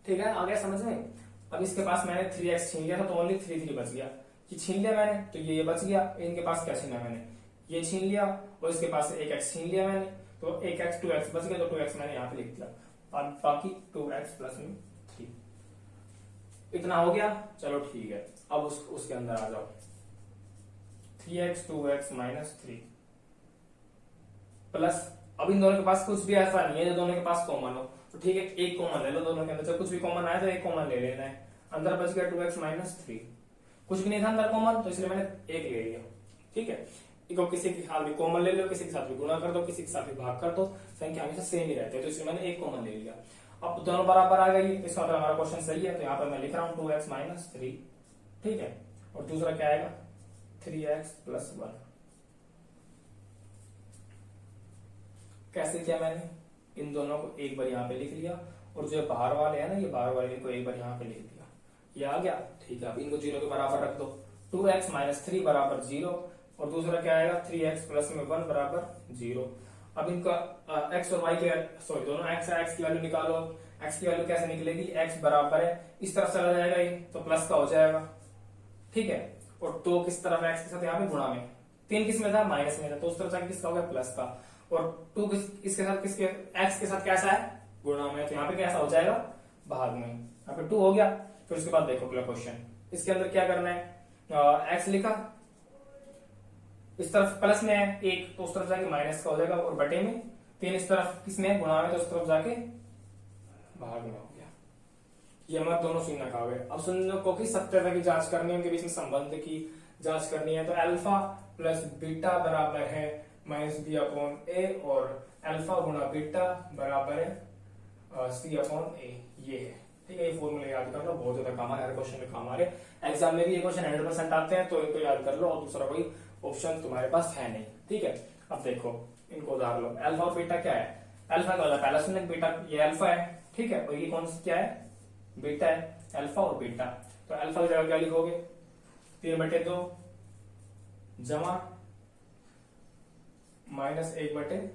ठीक है, आ गया समझ में। अब इसके पास मैंने 3x छीन लिया था, तो ओनली 3 बच गया, ये छीन लिया मैंने, तो ये बच गया। इनके पास क्या छीना मैंने, ये छीन लिया, और इसके पास एक x छीन लिया मैंने, तो एक x 2x बच गया, तो 2x मैंने यहाँ पे लिख दिया, और बाकी 2x + 3, इतना हो गया। चलो ठीक है, अब उसके अंदर आ जाओ, 3x 2x - 3 प्लस, अब इन दोनों के पास कुछ भी ऐसा नहीं है जो दोनों के पास कॉमन हो, तो ठीक है, एक कॉमन ले लो दोनों के अंदर, जब कुछ भी कॉमन आए तो एक कॉमन ले लेना है। अंदर बच गया 2x - 3, कुछ भी नहीं था अंदर कॉमन, तो इसलिए मैंने एक ले लिया, ठीक है। इनको किसी के साथ भी कॉमन ले लो, किसी के साथ भी गुणा कर दो, किसी के साथ भी भाग कर दो, संख्या हमेशा सेम ही रहती है, तो इसलिए मैंने एक कॉमन ले लिया। अब दोनों बराबर आ गई, इसका मतलब हमारा क्वेश्चन सही है, तो यहाँ पर मैं लिख रहा हूँ 2x - 3, ठीक है। और दूसरा क्या आएगा, 3x + 1। कैसे किया मैंने, इन दोनों को एक बार यहाँ पे लिख लिया, और जो बाहर वाले हैं ना, ये बाहर वाले को एक बार यहाँ पे लिख दिया, ये आ गया, ठीक है। अब इनको 0 के बराबर रख दो, 2x - 3 = 0, और दूसरा क्या आएगा, 3x + 1 = 0। अब इनका x और y के, सॉरी दोनों x है, x की वैल्यू निकालो। x की वैल्यू कैसे निकलेगी, x बराबर है, इस तरफ चला जाएगा ये, तो प्लस का हो जाएगा, ठीक है। और 2 किस तरफ, x के साथ यहाँ पे गुणा में, 3 किस में था, माइनस में था, तो उस तरफ जाके किसका हो गया, प्लस का। और 2 इसके साथ, किसके, x के साथ कैसा है, गुणा में, तो यहाँ पे कैसा हो जाएगा, भाग में, यहाँ पे 2 हो गया। फिर उसके बाद देखो अगला क्वेश्चन, इसके अंदर क्या करना है, x लिखा, इस तरफ प्लस में है 1, तो उस तरफ जाके माइनस का हो जाएगा, और बटे में 3 इस तरफ किसमें, गुणा में, तो उस तरफ जाके भाग में हो गया। ये हमारे दोनों चिन्ह रखा हुआ है। अब चिन्हों को की सत्यता की जांच करनी है, उनके बीच में संबंध की जांच करनी है, तो अल्फा प्लस बीटा बराबर है -b/a, और अल्फा गुणा बीटा बराबर है c/a, ये है, ठीक है। ये फॉर्मूला याद कर लो, बहुत ज्यादा काम है, हर क्वेश्चन में काम आ रहे, एग्जाम में भी ये क्वेश्चन 100% आते हैं, तो इनको याद कर लो, और दूसरा कोई ऑप्शन तुम्हारे पास है नहीं, ठीक है। अब देखो इनको उधार लो, अल्फा और बीटा क्या है, अल्फा का वाला पहला सुनने, बीटा ये अल्फा है, ठीक है, और ये कौन सा क्या है, बीटा है, अल्फा और बीटा। तो अल्फा की जगह क्या लिखोगे, 3/2 जमा -1/3,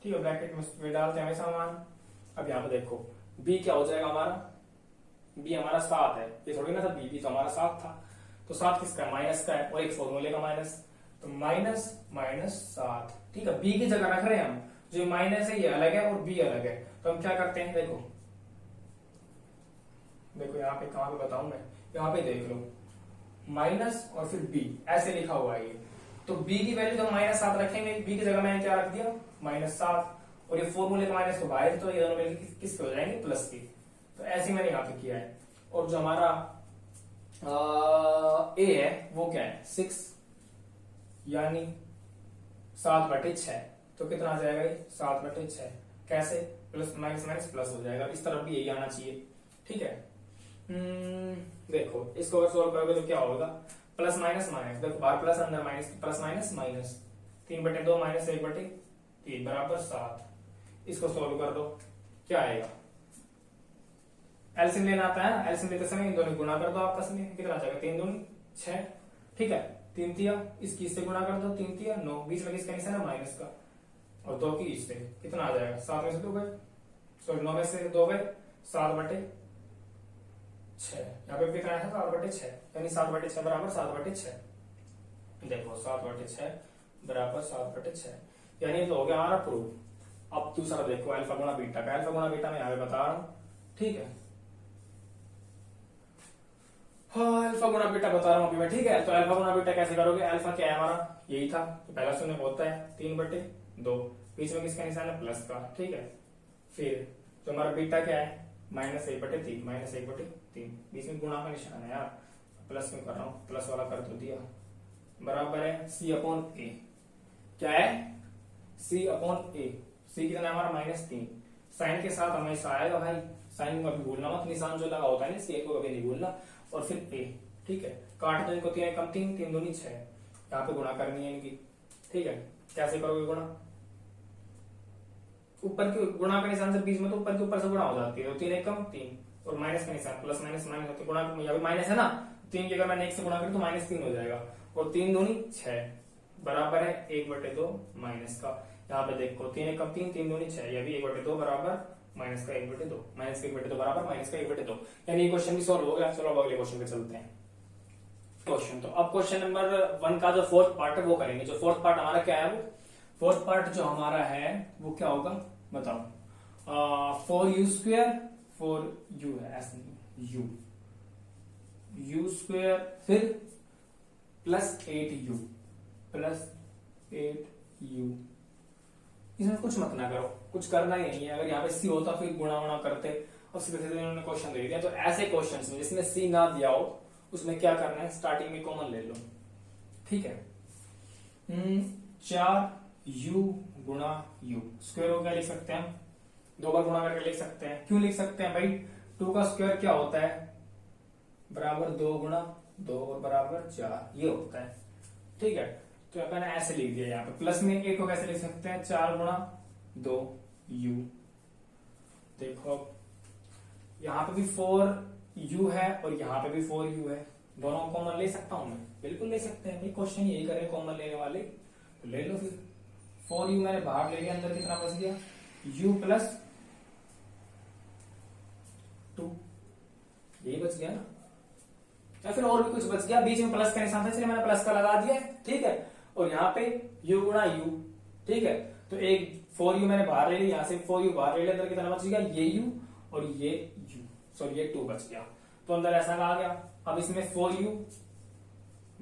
ठीक है, ब्रैकेट में डालते हैं हमेशा मान। अब यहाँ पे देखो b क्या हो जाएगा हमारा, b हमारा 7 है, ये थोड़ी ना था, b तो हमारा 7 था, तो 7 किसका है, माइनस का है, और एक फॉर्मूले का माइनस, तो -7, ठीक है। b की जगह रख रहे हैं हम, जो माइनस है ये अलग है और b अलग है, तो हम क्या करते हैं, देखो यहाँ पे कहां पे बताऊं मैं, यहाँ पे देख लो, माइनस और फिर b ऐसे लिखा हुआ है ये, तो b की वैल्यू तो -7 रखेंगे, b की जगह मैंने क्या रख दिया, -7, और ये फॉर्मूले का माइनस को बाहर, तो ये दोनों मिलकर किसके हो जाएंगे, प्लस के, तो ऐसे मैंने यहाँ पे किया है। और जो हमारा a है वो क्या है, 6, यानी 7/6, तो कितना आ जाएगा ये, 7/6, कैसे, प्लस माइनस प्लस हो जाएगा, इस तरफ भी यही आना चाहिए, ठीक है। देखो इसको अगर सोल्व करोगे तो क्या होगा, प्लस माइनस माइनस, देखो बाहर प्लस अंदर माइनस, प्लस माइनस माइनस, 3/2 -1/3 बराबर 7। इसको सोल्व कर दो, क्या आएगा, एलसीएम लेना आता है ना, एलसीएम लेते समय इन दोनों गुणा कर दो आपस में, कितना आ जाएगा, 3 दूनी 6, ठीक है, 3 तिया इसकी इससे गुणा कर दो, 3 तिया 9, बीच में किसका निशान है, माइनस का, और 2 की इससे, कितना आ जाएगा, 7 में से 2 गए, सॉरी 9 में से 2 गए, 7/6, यहाँ पे कितना है, 7/6, यानी 7/6 बराबर 7/6, देखो 7/6 बराबर 7/6, यानी तो हो गया हमारा प्रूफ। अब दूसरा देखो, अल्फा गुणा बीटा का, अल्फा गुणा बीटा मैं यहाँ पे बता रहा हूँ, ठीक है, हाँ अल्फा गुणा बीटा बता रहा हूँ अभी मैं, ठीक है। तो अल्फा गुणा बीटा कैसे करोगे, अल्फा क्या है हमारा, यही था, तो पहला शून्य होता है 3/2, बीच में किसका निशान है, प्लस का, ठीक है। फिर जो हमारा बीटा क्या है, -1/3, बीच में गुणा का निशान है यार, प्लस में कर रहा हूँ, प्लस वाला कर तो दिया, बराबर है सी अपॉन ए। क्या है? सी अपॉन ए। सी कितना है हमारा -3। साइन के साथ हमेशा आएगा भाई, साइन को कभी भूलना मत, निशान जो लगा होता है ना इसके को कभी नहीं भूलना। और फिर ए, ठीक है। काट दो इनको, 3 कम 3, 3 दूनी 6। यहाँ पे गुणा करनी है इनकी, ठीक है। कैसे करोगे गुणा? ऊपर के गुणा का निशान से बीच में, तो ऊपर के ऊपर से गुणा हो जाती है। तो 3 कम 3 और माइनस का निशान, प्लस माइनस माइनस होती है। गुणा यहाँ पे माइनस है ना, 3 की अगर मैंने 1 से गुणा करूँ तो -3 हो जाएगा। और 3 दूनी 6 बराबर है 1/2 माइनस का। यहाँ पे देखो 3 कम 3, 3 दूनी 6, यह भी 1/2 बराबर माइनस का 1/2, माइनस का 1/2 बराबर माइनस का 1/2। यानी ये क्वेश्चन भी सॉल्व हो गया। चलो अब अगले क्वेश्चन पे चलते हैं। क्वेश्चन तो अब क्वेश्चन नंबर 1 का जो फोर्थ पार्ट है वो करेंगे। जो फोर्थ पार्ट हमारा क्या है, वो फोर्थ पार्ट जो हमारा है वो क्या होगा बताओ। 4u², 4u है ऐसे नहीं, u² फिर +8u, +8u। इसमें कुछ मत ना करो, कुछ करना ही नहीं है। अगर यहाँ पे सी होता फिर गुणा वुणा करते, और सीधे सीधे इन्होंने क्वेश्चन दे दिया। तो ऐसे क्वेश्चन में जिसमें सी ना दिया हो उसमें क्या करना है, स्टार्टिंग में कॉमन ले लो, ठीक है। 4u गुणा u, स्क्वायर हो क्या लिख सकते हैं हम, 2 बार गुणा करके लिख सकते हैं। क्यों लिख सकते हैं भाई? 2 का स्क्वायर क्या होता है, बराबर 2 गुणा 2 और बराबर 4, ये होता है, ठीक है। तो मैंने ऐसे लिख दिया। यहाँ पे प्लस में 1 को कैसे लिख सकते हैं, 4 गुणा 2u। देखो यहाँ पे भी 4u है और यहाँ पे भी 4u है, दोनों कॉमन ले सकता हूं मैं, बिल्कुल ले सकते हैं। क्वेश्चन यही करे कॉमन लेने वाले, तो ले लो फिर। 4u मैंने बाहर ले लिया, अंदर कितना बच गया, u + 2, यही बच गया ना। या फिर और भी कुछ बच गया, बीच में प्लस का निशान था इसलिए मैंने प्लस का लगा दिया, ठीक है। और यहाँ पे u गुणा u, ठीक है। तो एक 4u मैंने बाहर ले लिया, यहाँ से 4u बाहर ले लिया, अंदर कितना बच गया, ये u और ये u, सॉरी ये 2 बच गया। तो अंदर ऐसा आ गया। अब इसमें 4u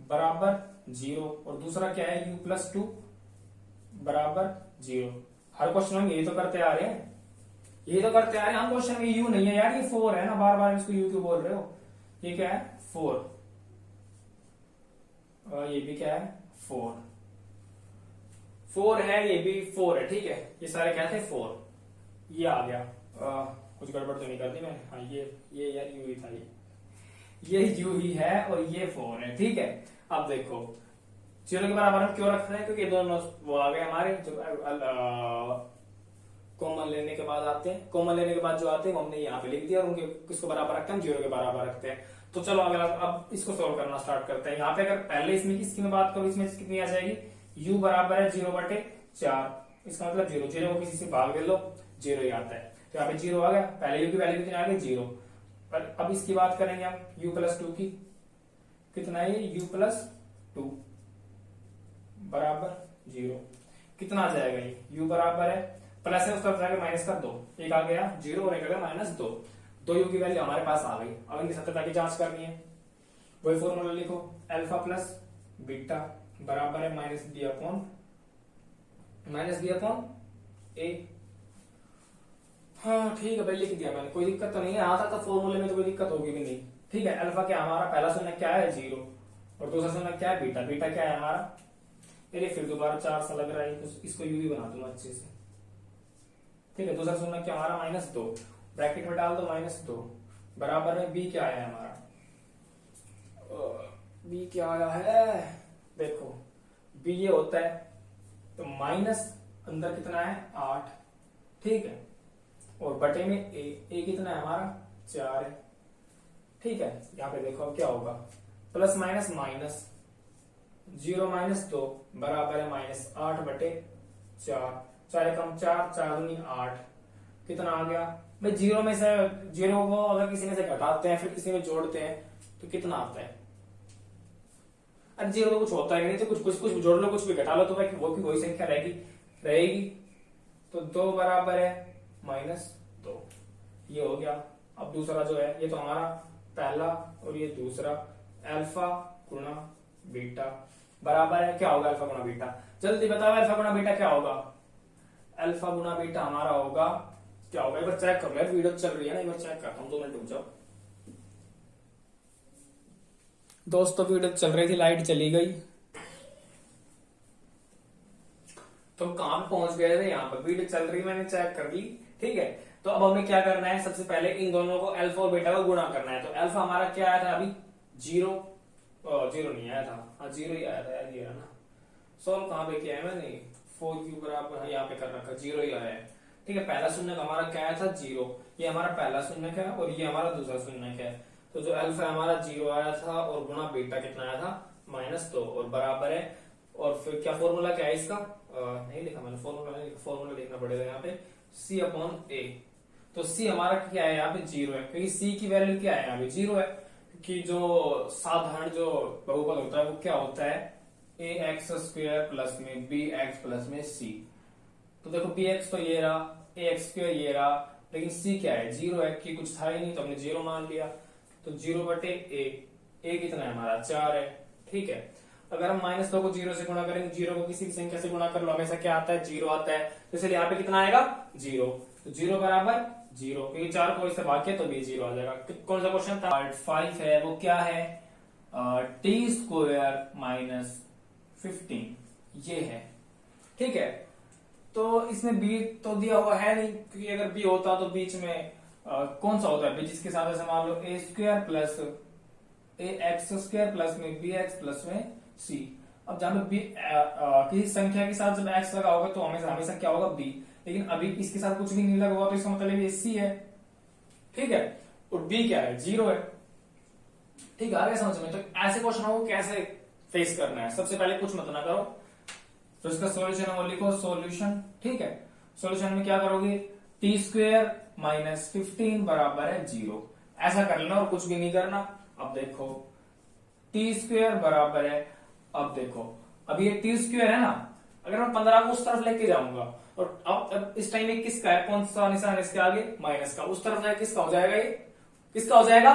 बराबर 0 और दूसरा क्या है, u + 2 बराबर 0। हर क्वेश्चन हम यही तो करते आ रहे हैं, यही तो करते आ रहे हैं हम। क्वेश्चन में u नहीं है यार, ये 4 है ना, बार बार इसको u क्यों बोल रहे हो। ये क्या है 4 और ये भी क्या है 4 है, ये भी 4 है, ठीक है। ये सारे क्या थे 4, ये आ गया। कुछ गड़बड़ तो नहीं कर दी मैंने, हाँ ये यार u ही था, ये u ही है और ये 4 है, ठीक है। अब देखो 0 के बराबर हम क्यों रख रहे हैं, क्योंकि ये दोनों वो आ गए हमारे जो कॉमन लेने के बाद आते हैं। कॉमन लेने के बाद जो आते हैं वो हमने यहाँ पे लिख दिया और उनके किसको बराबर रखते हैं, 0 के बराबर रखते हैं। तो चलो अगला अब इसको सोल्व करना स्टार्ट करते हैं। यहाँ पे अगर पहले इसमें किसकी में बात करूं, इसमें कितनी आ जाएगी, u बराबर है 0/4, इसका मतलब 0, 0 को किसी से भाग दे लो 0 ही आता है। तो यहाँ पे 0 आ गया, पहले u की वैल्यू कितनी आ गई 0। पर अब इसकी बात करेंगे हम u + 2 की, कितना है u + 2 बराबर 0, कितना आ जाएगा ये, u बराबर है प्लस है उसका जाएगा माइनस का 2, एक आ गया 0 और एक आ गया -2, 2u की वैल्यू हमारे पास आ गई। अब इनकी सत्यता की जांच करनी है, वही फॉर्मूला लिखो, अल्फा + बीटा बराबर है -b/a। हाँ ठीक है भाई, लिख दिया मैंने, कोई दिक्कत तो नहीं है। आता था फॉर्मूले में तो कोई दिक्कत होगी भी नहीं, ठीक है। अल्फा क्या हमारा पहला शून्य क्या है 0 और दूसरा शून्य क्या है बीटा, बीटा क्या है हमारा, अरे फिर दोबारा 4 सा लग रहा है, इसको u भी बना दूंगा अच्छे से, ठीक है। दूसरा शून्य क्या हमारा -2, ब्रैकेट में डाल दो -2 बराबर है b क्या है हमारा, b क्या आया है, देखो b ये होता है तो माइनस अंदर कितना है 8, ठीक है। और बटे में a कितना है हमारा 4 है, ठीक है। यहाँ पे देखो अब क्या होगा, प्लस माइनस माइनस 0 - 2 बराबर है -8/4, 4 कम 4, 4 दूनी 8, कितना आ गया भाई। 0 में से 0 को अगर किसी में से घटाते हैं फिर किसी में जोड़ते हैं तो कितना आता है, अरे 0 तो कुछ होता है नहीं, तो कुछ जोड़ लो, कुछ भी घटा लो, तो भाई वो की वही संख्या रहेगी। तो 2 बराबर है -2, ये हो गया। अब दूसरा जो है, ये तो हमारा पहला और ये दूसरा, अल्फा गुणा बीटा बराबर है क्या होगा, अल्फा गुणा बीटा, जल्दी बताओ अल्फा गुणा बीटा क्या होगा। अल्फा गुणा बीटा हमारा होगा क्या होगा, एक बार चेक कर लो, वीडियो चल रही है ना, एक बार चेक करता हूँ, 2 मिनट रुक जाओ दोस्तों। वीडियो चल रही थी, लाइट चली गई, तो कहां पे पहुंच गए थे, यहाँ पर वीडियो चल रही मैंने चेक कर ली, ठीक है। तो अब हमें क्या करना है, सबसे पहले इन दोनों को अल्फा और बीटा को गुणा करना है। तो अल्फा हमारा क्या आया था अभी, 0, 0 नहीं आया था, हाँ 0 ही आया था यार, ये ना सॉल्व कहां पे किया है मैंने, 4 बराबर यहाँ पे कर रखा, 0 ही आया है, ठीक है। पहला शून्य हमारा क्या आया था 0, ये हमारा पहला शून्य है और ये हमारा दूसरा शून्य है। तो जो अल्फा हमारा 0 आया था और गुणा बीटा कितना आया था -2 और बराबर है, और फिर क्या फॉर्मूला क्या है इसका, नहीं लिखा मैंने, फॉर्मूला नहीं लिखा, फॉर्मूला लिखना पड़ेगा यहाँ पे, C/A। तो C हमारा क्या है यहाँ पे 0 है, क्योंकि C की वैल्यू क्या है यहाँ पे 0 है, कि जो साधारण जो बहुपद होता है वो क्या होता है, ax² प्लस में bx प्लस में c। तो देखो bx तो ये रहा, ax² ये रहा, लेकिन c क्या है 0 है, कि कुछ था ही नहीं तो हमने 0 मान लिया। तो 0/a कितना है हमारा 4 है, ठीक है। अगर हम -2 को 0 से गुणा करेंगे, 0 को किसी भी संख्या से गुणा कर लो हमेशा क्या आता है 0 आता है, तो इसलिए यहाँ पे कितना आएगा 0। तो 0 बराबर 0, क्योंकि 4 को इससे भाग के तो भी 0 आ जाएगा। कौन सा क्वेश्चन था, पार्ट 5 है, वो क्या है t² - 15, ये है, ठीक है। तो इसमें b तो दिया हुआ है नहीं, क्योंकि अगर b होता तो बीच में कौन सा होता है b, जिसके साथ ऐसे मान लो a² प्लस ax² प्लस में bx प्लस में c। अब जहां पे किसी संख्या के साथ जब x लगा होगा तो हमेशा क्या होगा b, लेकिन अभी इसके साथ कुछ भी नहीं लगा हुआ तो इसका मतलब ये c है, ठीक है। और b क्या है 0 है, ठीक है। आगे समझ में, तो ऐसे क्वेश्चनों को कैसे फेस करना है, सबसे पहले कुछ मत ना करो, तो इसका सॉल्यूशन वो लिखो, सॉल्यूशन, ठीक है। सॉल्यूशन में क्या करोगे, t² - 15 बराबर है 0, ऐसा कर लेना और कुछ भी नहीं करना। अब देखो t² बराबर है, अब देखो अब ये t² है ना, अगर मैं 15 को उस तरफ लेके जाऊंगा और अब इस टाइम में किसका है, कौन सा निशान इसके आगे, माइनस का, उस तरफ जाए किसका हो जाएगा, ये किसका हो जाएगा,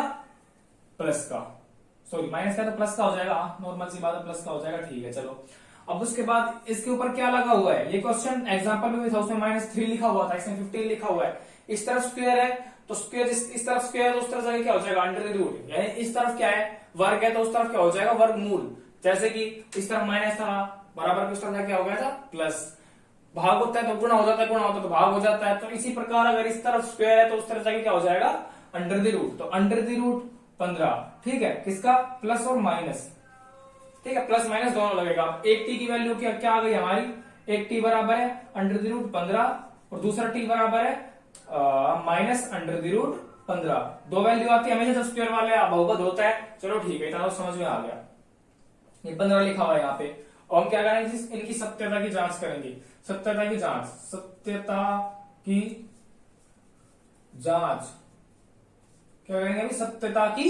प्लस का, सॉरी माइनस का तो प्लस का हो जाएगा, नॉर्मल सी बात है, प्लस का हो जाएगा, ठीक है। चलो अब उसके बाद इसके ऊपर क्या लगा हुआ है, ये क्वेश्चन एग्जांपल में भी था, उसमें -3 लिखा हुआ था, इसमें 15 लिखा हुआ है। इस तरफ स्क्वायर है तो स्क्वायर, इस तरफ स्क्वायर है तो उस तरफ जाके क्या हो जाएगा √, यानी इस तरफ क्या है वर्ग है तो उस तरफ क्या हो जाएगा वर्गमूल। जैसे कि इस तरफ माइनस था, बराबर की उस तरफ क्या हो गया था प्लस, भाग होता है तो गुणा हो जाता है, गुणा होता है तो भाग हो जाता है। तो इसी प्रकार अगर इस तरफ स्क्वायर है तो उस तरफ जाके क्या हो जाएगा √, तो √15, ठीक है, किसका, प्लस और माइनस, ठीक है, प्लस माइनस दोनों लगेगा। एक t की वैल्यू क्या आ गई हमारी, एक t बराबर है √15 और दूसरा t बराबर है -√15, दो वैल्यू आती है हमेशा जब स्क्वायर वाले बहुपद होता है। चलो ठीक है, इतना तो समझ में आ गया, ये 15 लिखा हुआ है यहाँ पे। और हम क्या करेंगे, इनकी सत्यता की जांच करेंगे, सत्यता की जांच, सत्यता की जांच क्या करेंगे अभी, सत्यता की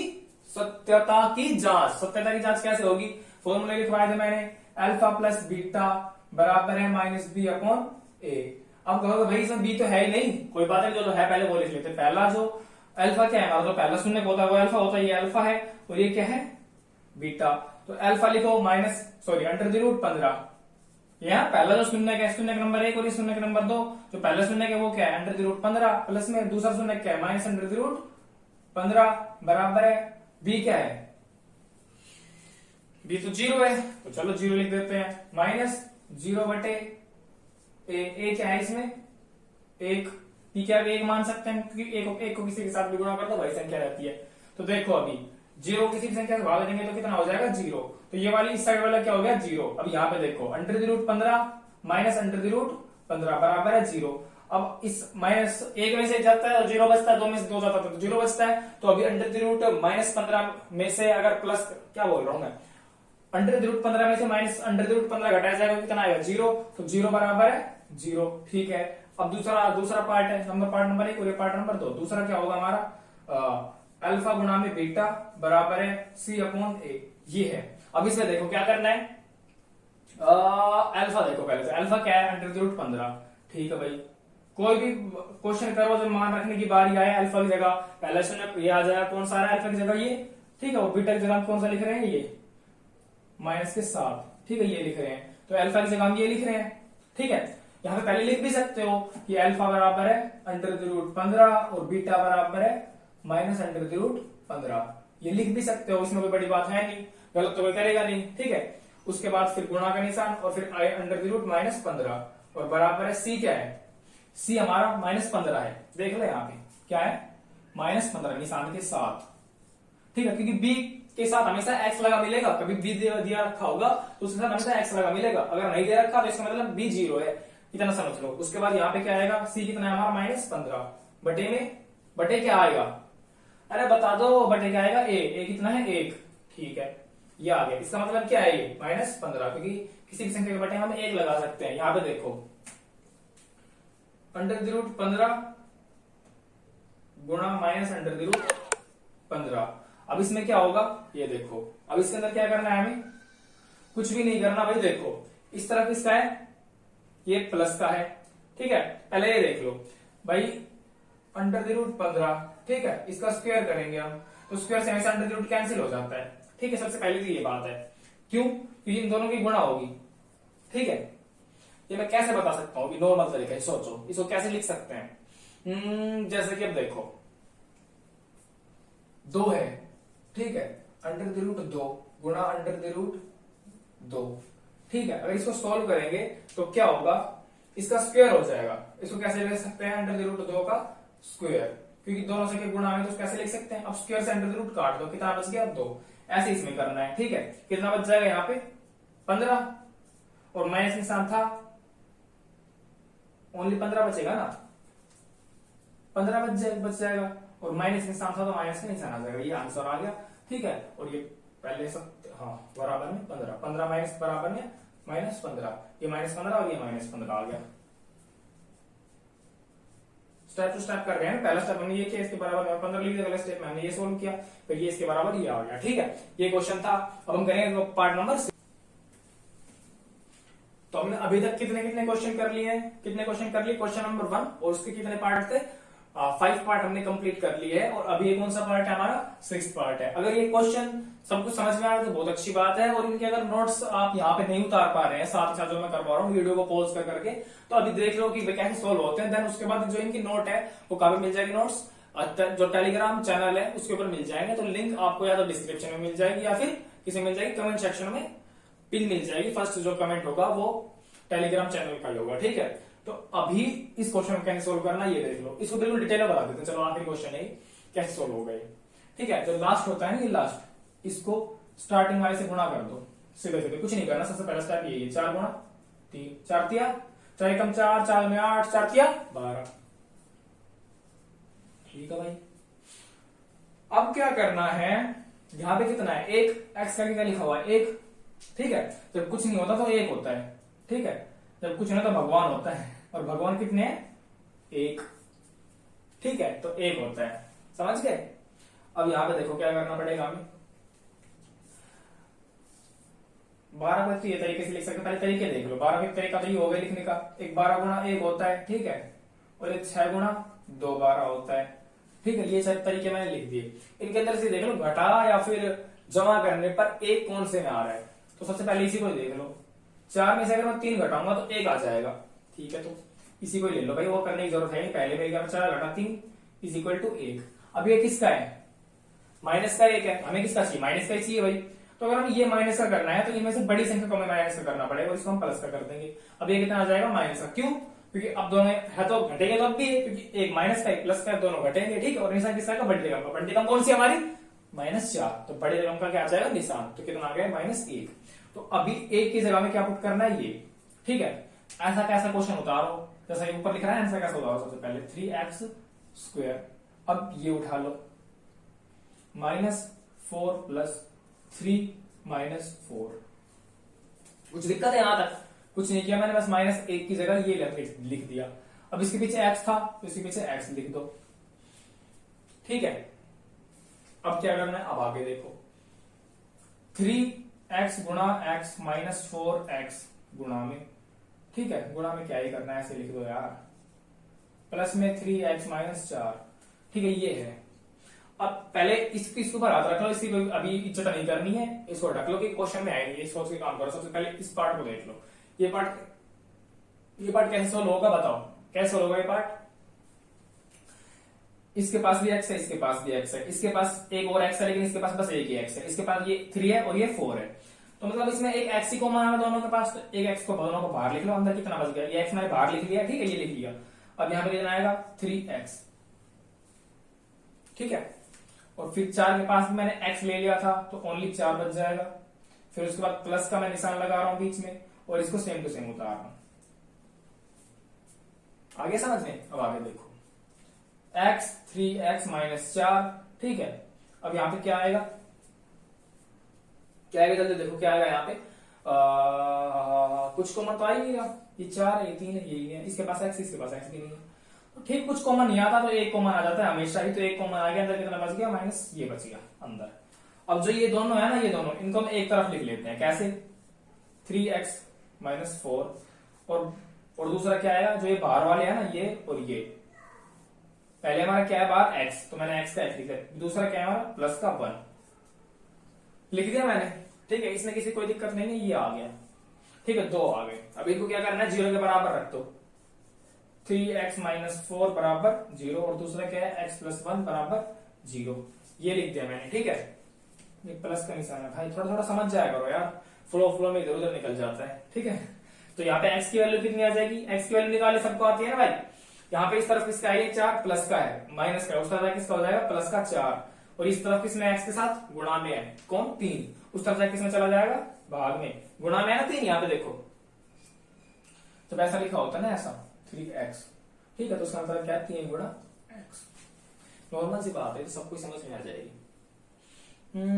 जांच। सत्यता की जांच कैसे होगी, फॉर्मूले लिखवाए थे मैंने, अल्फा प्लस बीटा बराबर है -b/a। अब कहोगे भाई इसमें b तो है ही नहीं, कोई बात नहीं, जो है पहले वो लिख लेते। पहला जो अल्फा क्या है हमारा, तो पहला शून्य होता है वो अल्फा होता है, ये अल्फा है और ये क्या है बीटा। तो अल्फा लिखो √15, यहाँ पहला जो शून्य है शून्य का नंबर 1 और ये शून्य का नंबर 2, जो पहला शून्य है वो क्या है √15 प्लस में दूसरा शून्य क्या है -√15 बराबर है b क्या है, b तो 0 है, तो चलो 0 लिख देते हैं, -0/a क्या है इसमें 1, p क्या 1 मान सकते हैं, क्योंकि एक को किसी के साथ भी गुणा कर दो वही संख्या रहती है। तो देखो अभी 0 किसी भी संख्या से भाग देंगे तो कितना हो जाएगा 0, तो ये वाली इस साइड वाला क्या हो गया 0। अब यहाँ पे देखो √15 -√15 बराबर है 0। अब इस -1 में से जाता है 0 बचता है, 2 में से 2 जाता है तो 0 बचता है। तो अभी √-15 में से अगर प्लस, क्या बोल रहा हूं मैं, √15 में से -√15 घटाया जाएगा कितना आएगा 0, तो 0 बराबर है 0, ठीक है। अब दूसरा पार्ट है, पार्ट नंबर 1 और ये पार्ट नंबर 2। दूसरा क्या होगा हमारा, अल्फा गुणा में बीटा बराबर है C/A, ये है। अब इसमें देखो क्या करना है, अल्फा देखो पहले से, अल्फा क्या है √15, ठीक है भाई। कोई भी क्वेश्चन करो जब मान रखने की बारी आए, अल्फा की जगह पहला शून्य ये आ जाएगा, कौन सा आ रहा है अल्फा की जगह ये, ठीक है। वो बीटा की जगह हम कौन सा लिख रहे हैं, ये माइनस के साथ, ठीक है, ये लिख रहे हैं। तो अल्फा की जगह हम ये लिख रहे हैं, ठीक है। यहाँ पे पहले लिख भी सकते हो कि अल्फा बराबर है √15 और बीटा बराबर है -√15, ये लिख भी सकते हो, इसमें कोई बड़ी बात है नहीं, गलत तो कोई करेगा नहीं, ठीक है। उसके बाद फिर गुणा का निशान और फिर √-15 और बराबर है सी क्या है, सी हमारा -15 है। देख लो यहाँ पे क्या है, -15 निशान के साथ, ठीक है, क्योंकि बी के साथ हमेशा एक्स लगा मिलेगा, कभी बी दिया रखा होगा तो उसके साथ हमेशा एक्स लगा मिलेगा, अगर नहीं दे रखा तो इसका मतलब बी 0 है, इतना समझ लो। उसके बाद यहाँ पे क्या आएगा, सी कितना है हमारा -15 बटे में, बटे क्या आएगा, अरे बता दो, बटे क्या आएगा, ए कितना है 1, ठीक है, ये आ गया। इसका मतलब क्या है, ये -15, क्योंकि किसी भी संख्या के बटे हम 1 लगा सकते हैं। यहाँ पे देखो √15 गुणा -√15। अब इसमें क्या होगा, ये देखो, अब इसके अंदर क्या करना है, हमें कुछ भी नहीं करना भाई। देखो इस तरफ किसका है, ये प्लस का है, ठीक है। पहले ये देख लो भाई, √15, ठीक है, इसका स्क्वायर करेंगे हम, तो स्क्वायर से हमेशा √, कैंसिल हो जाता है, ठीक है। सबसे पहले तो ये बात है, क्यों, क्योंकि इन दोनों की गुणा होगी, ठीक है। ये मैं कैसे बता सकता हूँ, नॉर्मल तरीके से सोचो, इसको कैसे लिख सकते हैं। जैसे कि अब देखो 2 है, ठीक है, √2 गुणा √2, ठीक है। अगर इसको सॉल्व करेंगे तो क्या होगा, इसका स्क्वायर हो जाएगा। इसको कैसे लिख सकते हैं, √2 का स्क्वायर, क्योंकि दोनों से गुणा में, तो कैसे लिख सकते हैं, अब स्क्वायर से √, काट दो, कितना बच गया 2, ऐसे इसमें करना है, ठीक है। कितना बच जाएगा यहाँ पे 15, और माइनस निशान था, ओनली 15 बचेगा ना, 15 बच जाएगा, और माइनस निशान था तो माइनस का निशान आ जाएगा, ये आंसर आ गया, ठीक है। और ये पहले सब, हाँ, बराबर में 15, 15 माइनस बराबर में -15, ये -15 और ये -15 आ गया। स्टेप टू स्टेप कर रहे हैं, पहला स्टेप हमने ये किया, इसके बराबर में 15 लिख दिया, अगला स्टेप में हमने ये सोल्व किया, फिर ये इसके बराबर ये आ गया, ठीक है। ये क्वेश्चन था। अब हम करेंगे पार्ट नंबर 6। तो हमने अभी तक कितने क्वेश्चन कर लिए हैं, कितने क्वेश्चन कर लिए, क्वेश्चन नंबर 1, और उसके कितने पार्ट थे, 5 पार्ट हमने कंप्लीट कर लिए है, और अभी ये कौन सा पार्ट है हमारा, 6th पार्ट है। अगर ये क्वेश्चन सब कुछ समझ में आ रहा है तो बहुत अच्छी बात है, और इनके अगर नोट्स आप यहाँ पे नहीं उतार पा रहे हैं, साथ ही साथ जो मैं करवा रहा हूँ वीडियो को पॉज कर करके, तो अभी देख लो कि वे कैसे सोल्व होते हैं। देन उसके बाद जो इनकी नोट है वो काफी मिल जाएगी, नोट्स जो टेलीग्राम चैनल है उसके ऊपर मिल जाएंगे, तो लिंक आपको या तो डिस्क्रिप्शन में मिल जाएगी या फिर किसी मिल जाएगी कमेंट सेक्शन में पिन मिल जाएगी, फर्स्ट जो कमेंट होगा वो टेलीग्राम चैनल का ही होगा, ठीक है। तो अभी इस क्वेश्चन को कैसे सोल्व करना ये देख लो, इसको बिल्कुल डिटेल में बता देते हैं। चलो आखिरी क्वेश्चन है कैसे सोल्व होगा ये, ठीक है। जो लास्ट होता है ना, ये लास्ट, इसको स्टार्टिंग वाले से गुणा कर दो, सीधे सीधे, कुछ नहीं करना। सबसे पहला स्टेप ये 4 गुणा 3, 4 तिया 4 कम 4, 4 में 8, 4 तिया 12, ठीक है भाई। अब क्या करना है, यहां पे कितना है, 1, एक्स का क्या लिखा हुआ है 1, ठीक है। जब कुछ नहीं होता तो 1 होता है, ठीक है। जब कुछ नहीं तो भगवान होता है, और भगवान कितने हैं 1, ठीक है, तो 1 होता है, समझ गए। अब यहां पे देखो क्या करना पड़ेगा हमें, 12 को तो ये तरीके से लिख सकते, पहले तरीके देख लो। 12 का तरीका तो ये हो गया लिखने का, एक 12 गुणा 1 होता है, ठीक है, और एक 6 गुणा 2 12 होता है, ठीक है। ये सब तरीके मैंने लिख दिए। इनके अंदर से देख लो घटा या फिर जमा करने पर 1 कौन से में आ रहा है, तो सबसे पहले इसी को देख लो। 4 में से अगर मैं 3 घटाऊंगा तो 1 आ जाएगा, ठीक है, तो इसी को ले लो भाई, वो करने की जरूरत है नहीं। पहले मेरे 4 घटा 3 = 1। अब ये किसका है, माइनस का 1 है, हमें किसका चाहिए, माइनस का ही चाहिए भाई। तो अगर हमें ये माइनस का करना है तो इनमें से बड़ी संख्या को हमें माइनस का करना पड़ेगा, और इसको हम प्लस का कर देंगे। अब ये कितना आ जाएगा, माइनस का, क्यों, क्योंकि अब दोनों है तो घटेंगे तो अब भी है, क्योंकि एक माइनस का एक प्लस का, दोनों घटेंगे, ठीक है। और निशान किसका का, बड़ी रकम का। बड़ी रकम कौन सी हमारी, -4, तो बड़ी रकम का क्या आ जाएगा निशान, तो कितना आ गया -1। तो अभी 1 की जगह में क्या पुट करना है, ये, ठीक है। ऐसा कैसा क्वेश्चन उतारो, जैसा ऊपर लिख रहा है, ऐसा कैसा उतारो, सबसे पहले 3x²। अब ये उठा लो, -4 + 3 - 4। कुछ दिक्कत है यहां तक, कुछ नहीं किया मैंने, बस -1 की जगह ये लिख दिया। अब इसके पीछे x था तो इसके पीछे x लिख दो, ठीक है। अब क्या करना है, अब आगे देखो, 3x गुणा x -4x गुणा में, ठीक है, गुणा में क्या ही करना है, ऐसे लिख दो यार, प्लस में 3x -4, ठीक है, ये है। अब पहले इसके ऊपर हाथ रख लो, इसकी कोई अभी इज्जत नहीं करनी है, इसको रख लो कि क्वेश्चन में आएगी, ये सोच के काम करो। सबसे पहले इस पार्ट को देख लो, ये पार्ट कैसे सोल्व होगा बताओ, कैसे सोल्व होगा ये पार्ट। इसके पास भी x है, इसके पास भी x है, इसके पास एक और x है, लेकिन इसके पास बस एक ही x है, इसके पास ये 3 है और ये 4 है। तो मतलब इसमें एक एक्स ही कॉमन आना दोनों के पास, तो एक एक्स को दोनों को बाहर लिख लो, अंदर कितना बच गया, ये एक्स मैंने बाहर लिख लिया, ठीक है, ये लिख लिया। अब यहाँ पे कितना आएगा 3x, ठीक है। और फिर 4 के पास मैंने x ले लिया था तो ओनली 4 बच जाएगा। फिर उसके बाद प्लस का मैं निशान लगा रहा हूं बीच में और इसको सेम टू सेम उतार रहा हूं। आगे समझ में, अब आगे देखो x 3x माइनस 4, ठीक है। अब यहाँ पे क्या आएगा, क्या आएगा जल्दी देखो, क्या आएगा यहाँ पे, कुछ कॉमन तो आ ही नहीं रहा, ये 4 है, ये 3 है, ये नहीं है, इसके पास x, इसके पास x भी नहीं है, तो ठीक कुछ कॉमन नहीं आता तो एक कॉमन आ जाता है हमेशा ही, तो एक कॉमन आ गया, अंदर कितना बच गया, माइनस ये बच गया अंदर। अब जो ये दोनों है ना, ये दोनों, इनको हम एक तरफ लिख लेते हैं, कैसे, 3x माइनस 4, और दूसरा क्या आएगा, जो ये बाहर वाले है ना, ये और ये, पहले हमारा क्या है बाहर x, तो मैंने x का x लिख दिया, दूसरा क्या है हमारा प्लस का 1 लिख दिया मैंने, ठीक है। इसमें किसी कोई दिक्कत नहीं है, ये आ गया, ठीक है, 2 आ गए। अब इनको क्या करना है, 0 के बराबर रख दो, 3x माइनस 4 बराबर 0, और दूसरा क्या है x प्लस 1 बराबर 0, ये लिख दिया मैंने, ठीक है। ये प्लस का निशान है भाई, थोड़ा थोड़ा समझ जाया करो यार, फ्लो में इधर उधर निकल जाता है, ठीक है। तो यहाँ पे x की वैल्यू कितनी आ जाएगी, x की वैल्यू निकालने सबको आती है ना भाई। यहाँ पे इस तरफ किसका है, 4 प्लस का है, माइनस का है, उस तरफ किसका हो जाएगा प्लस का 4, और इस तरफ किसमें x के साथ गुणा में है, कौन 3, उस तरफ किसमें चला जाएगा भाग में, गुणा में है ना 3, यहाँ पे देखो, तो ऐसा लिखा होता है ना ऐसा 3x, ठीक है। तो उसका मतलब क्या है, 3 गुणा x, नॉर्मल सी बात है, तो सबको समझ में आ जाएगी।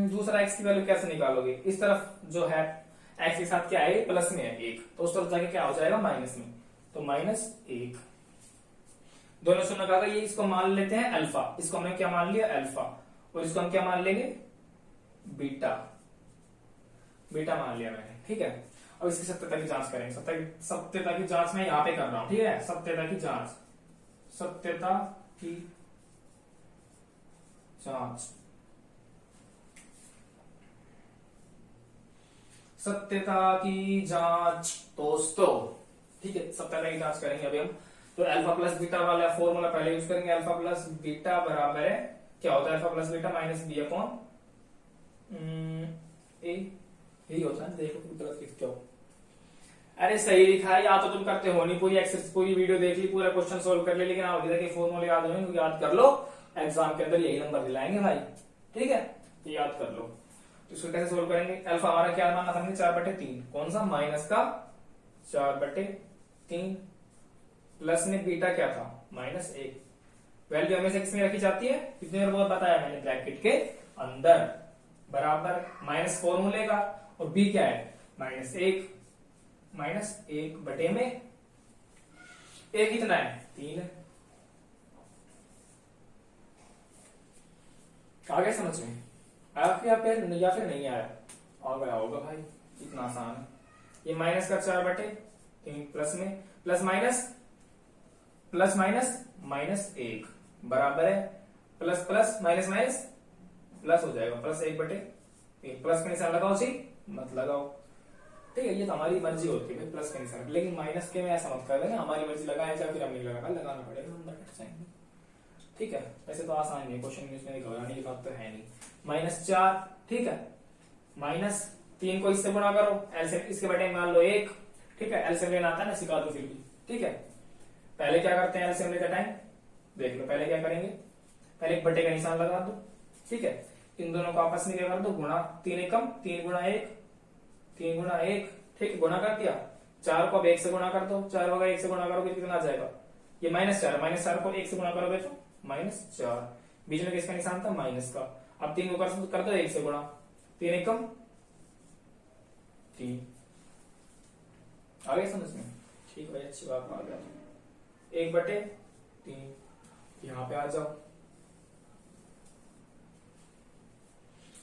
दूसरा x की वैल्यू कैसे निकालोगे, इस तरफ जो है x के साथ क्या है, प्लस में है 1, तो उस तरफ जाके क्या हो जाएगा माइनस में, तो -1, दोनों से लगा, ये इसको मान लेते हैं अल्फा, इसको हमने क्या मान लिया अल्फा, और इसको हम क्या मान लेंगे बीटा, बीटा मान लिया मैंने, ठीक है। अब इसकी सत्यता की जांच करेंगे, सत्यता की जांच मैं यहां पे कर रहा हूं, ठीक है, सत्यता की जांच, सत्यता की जांच, सत्यता की जांच दोस्तों, ठीक है, सत्यता की जांच करेंगे अभी हम। तो अल्फा प्लस बीटा वाला फॉर्मूला पहले यूज करेंगे, अल्फा प्लस बीटा बराबर है, क्या होता है alpha plus beta minus B upon A, यही होता है, देखो तुम गलत लिखते हो, अरे सही लिखा है, या तो तुम करते हो नहीं, पूरी एक्सरसाइज पूरी वीडियो देख ली, पूरा क्वेश्चन सोल्व कर ले, लेकिन आप इधर के फॉर्मूले याद हो, याद कर लो, एग्जाम के अंदर यही नंबर दिलाएंगे भाई, ठीक है, तो याद कर लो। तो इसको कैसे सोल्व करेंगे, अल्फा हमारा क्या मानना था हमने 4/3, कौन सा माइनस का 4/3, प्लस में बीटा क्या था -1, वैल्यू हमेशा किसमें रखी जाती है, कितनी बार बहुत बताया मैंने, ब्रैकेट के अंदर, बराबर माइनस फॉर्मूले का, और बी क्या है -1 बटे में ए कितना है 3 है। आ गया समझ में, आया या फिर नहीं आया, आ गया होगा भाई, इतना आसान है। ये माइनस का 4/3 प्लस में प्लस माइनस -1 बराबर है plus plus minus minus plus हो जाएगा, +1/3, प्लस का निशान लगाओ जी, मत लगाओ, ठीक है, ये तो हमारी मर्जी होती है भाई प्लस का निशान, लेकिन माइनस के में ऐसा मत कर देना, हमारी मर्जी लगाए चाहे फिर हम नहीं लगाना पड़ेगा, हम कट जाएंगे, ठीक है। वैसे तो आसान है क्वेश्चन, इसमें घबराने की बात तो है नहीं, -4, ठीक है, -3 को इससे गुणा करो, एलसीएम इसके बटे मान लो 1, ठीक है, एलसीएम लेना आता है ना, सिखा दो फिर भी, ठीक है। पहले क्या करते हैं एलसीएम लेते टाइम, देख लो पहले क्या करेंगे, पहले 1 बटे का निशान लगा दो, ठीक है, इन दोनों को आपस में क्या कर दो गुणा, 3 एकम 3 गुणा 1, 3 गुणा 1, ठीक है, गुणा कर दिया, 4 को अब 1 से गुणा कर दो, 4 होगा 1 से गुणा करोगे कितना आ जाएगा, ये -4 को 1 से गुणा करोगे तो -4, बीच में किसका निशान था माइनस का, अब 3 को कर दो 1 से गुणा, 3 एकम 3, आ गया समझ में, ठीक है, अच्छी बात आ गया, 1/3, यहां पे आ जाओ,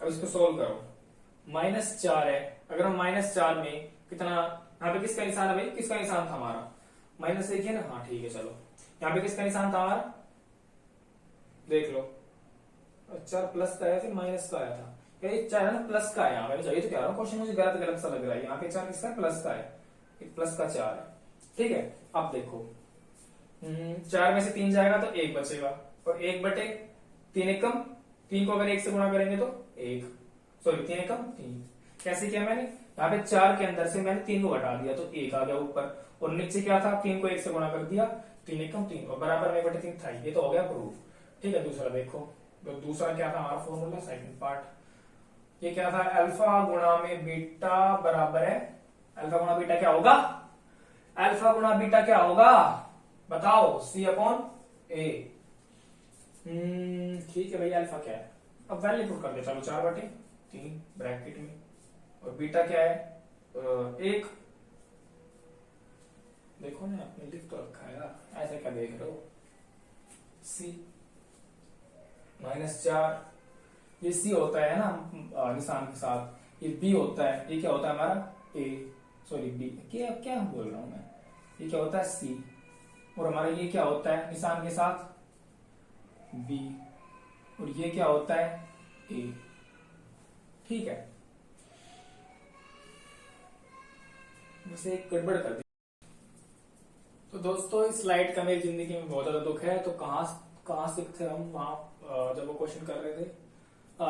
अब इसको सोल्व करो, -4 है, अगर हम -4 में कितना, यहाँ पे किसका निशान है भाई, किसका निशान था हमारा -1 है ना, हाँ ठीक है, चलो यहाँ पे किसका निशान था हमारा, देख लो 4 प्लस का है फिर माइनस का आया था, ये 4 है ना प्लस का है, यहाँ पे तो कह रहा हूँ क्वेश्चन मुझे गलत सा लग रहा है, यहाँ पे 4 किसका प्लस का है, प्लस का 4 है, ठीक है। अब देखो 4 में से 3 जाएगा तो 1 बचेगा, और 1/3 एकम 3 को अगर 1 से गुणा करेंगे तो 1, सॉरी 3 एकम 3, कैसे किया मैंने, यहाँ पे 4 के अंदर से मैंने 3 को घटा दिया तो 1 आ गया ऊपर, और नीचे क्या था, 3 को 1 से गुणा कर दिया, 3 एकम 3 और बराबर में बटे 3 था। ये तो हो गया प्रूफ। ठीक है, दूसरा देखो, तो दूसरा क्या था हमारा फॉर्मूला, सेकंड पार्ट। ये क्या था, अल्फा गुणा में बीटा बराबर है, अल्फा गुणा बीटा क्या होगा, अल्फा गुणा बीटा क्या होगा बताओ, C अपॉन ए। ठीक है भैया, अल्फा क्या है, अब वैल्यू पुट कर दे, चलो 4/3 ब्रैकेट में, और बीटा क्या है 1। देखो ना आपने लिख तो रखा है यार, ऐसे क्या देख रहे हो, C -4, ये C होता है ना निशान के साथ, ये B होता है, ये क्या होता है हमारा A, सॉरी B, क्या बोल रहा हूं मैं, ये क्या होता है C, और हमारा ये क्या होता है निशान के साथ B, और ये क्या होता है A। ठीक है, मुझे एक गड़बड़ कर दी। तो दोस्तों इस स्लाइड का मेरी जिंदगी में बहुत ज्यादा दुख है। तो कहाँ से थे हम, वहां जब वो क्वेश्चन कर रहे थे,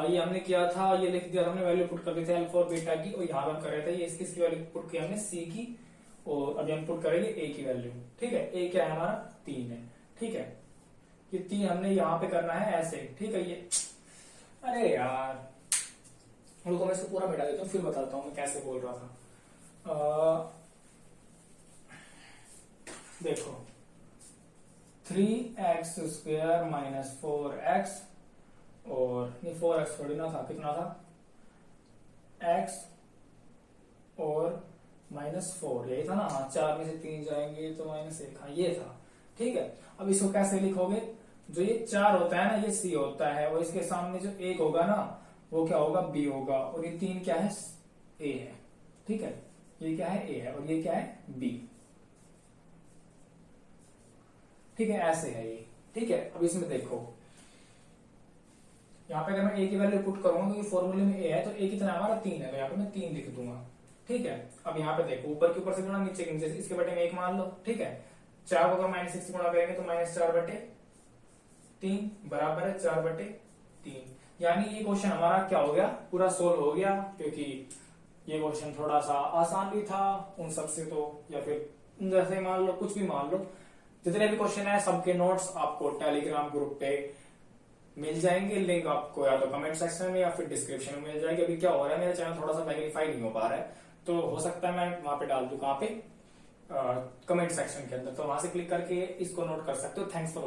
ये हमने किया था, ये लिख दिया हमने, वैल्यू पुट कर दी थी अल्फा और बीटा की, और यहाँ हम कर रहे थे ये इसकी वैल्यू पुट की हमने C की, और अभी हम पुट करेंगे A की वैल्यू। ठीक है, A क्या है हमारा 3 है। ठीक है, ये 3 हमने यहाँ पे करना है ऐसे। ठीक है, ये अरे यार उनको मैं इसको पूरा मिटा देता हूँ, फिर बताता हूँ मैं कैसे बोल रहा था। देखो 3x² - 4x, और ये 4x थोड़ी ना था, कितना था x और -4, यही था ना, हाँ 4 में से 3 जाएंगे तो -1, हाँ ये था। ठीक है, अब इसको कैसे लिखोगे, जो ये 4 होता है ना ये C होता है, और इसके सामने जो 1 होगा ना वो क्या होगा B होगा, और ये 3 क्या है A है। ठीक है, ये क्या है A है, और ये क्या है B। ठीक है, ऐसे है ये। ठीक है, अब इसमें देखो, यहाँ पे अगर मैं A की वैल्यू पुट करूंगा तो ये फॉर्मूले में A है, तो A कितना हमारा 3 है, तो यहाँ पे मैं 3 लिख दूंगा। ठीक है, अब यहाँ पे देखो, ऊपर के ऊपर से गुणा, नीचे के नीचे से, इसके बटे में 1 मान लो। ठीक है, 4 को अगर -6 से गुणा करेंगे तो -4/3 बराबर है 4/3। यानी ये क्वेश्चन हमारा क्या हो गया, पूरा सोल्व हो गया, क्योंकि ये क्वेश्चन थोड़ा सा आसान भी था उन सबसे, तो या फिर जैसे मान लो, कुछ भी मान लो, जितने भी क्वेश्चन है सबके नोट्स आपको टेलीग्राम ग्रुप पे मिल जाएंगे। लिंक आपको या तो कमेंट सेक्शन में या फिर डिस्क्रिप्शन में मिल जाएगी। अभी क्या हो रहा है, मेरा चैनल थोड़ा सा वेरीफाई नहीं हो पा रहा है, तो हो सकता है मैं वहां पे डाल दूं, कहां पे, कमेंट सेक्शन के अंदर, तो वहां से क्लिक करके इसको नोट कर सकते हो। Thanks for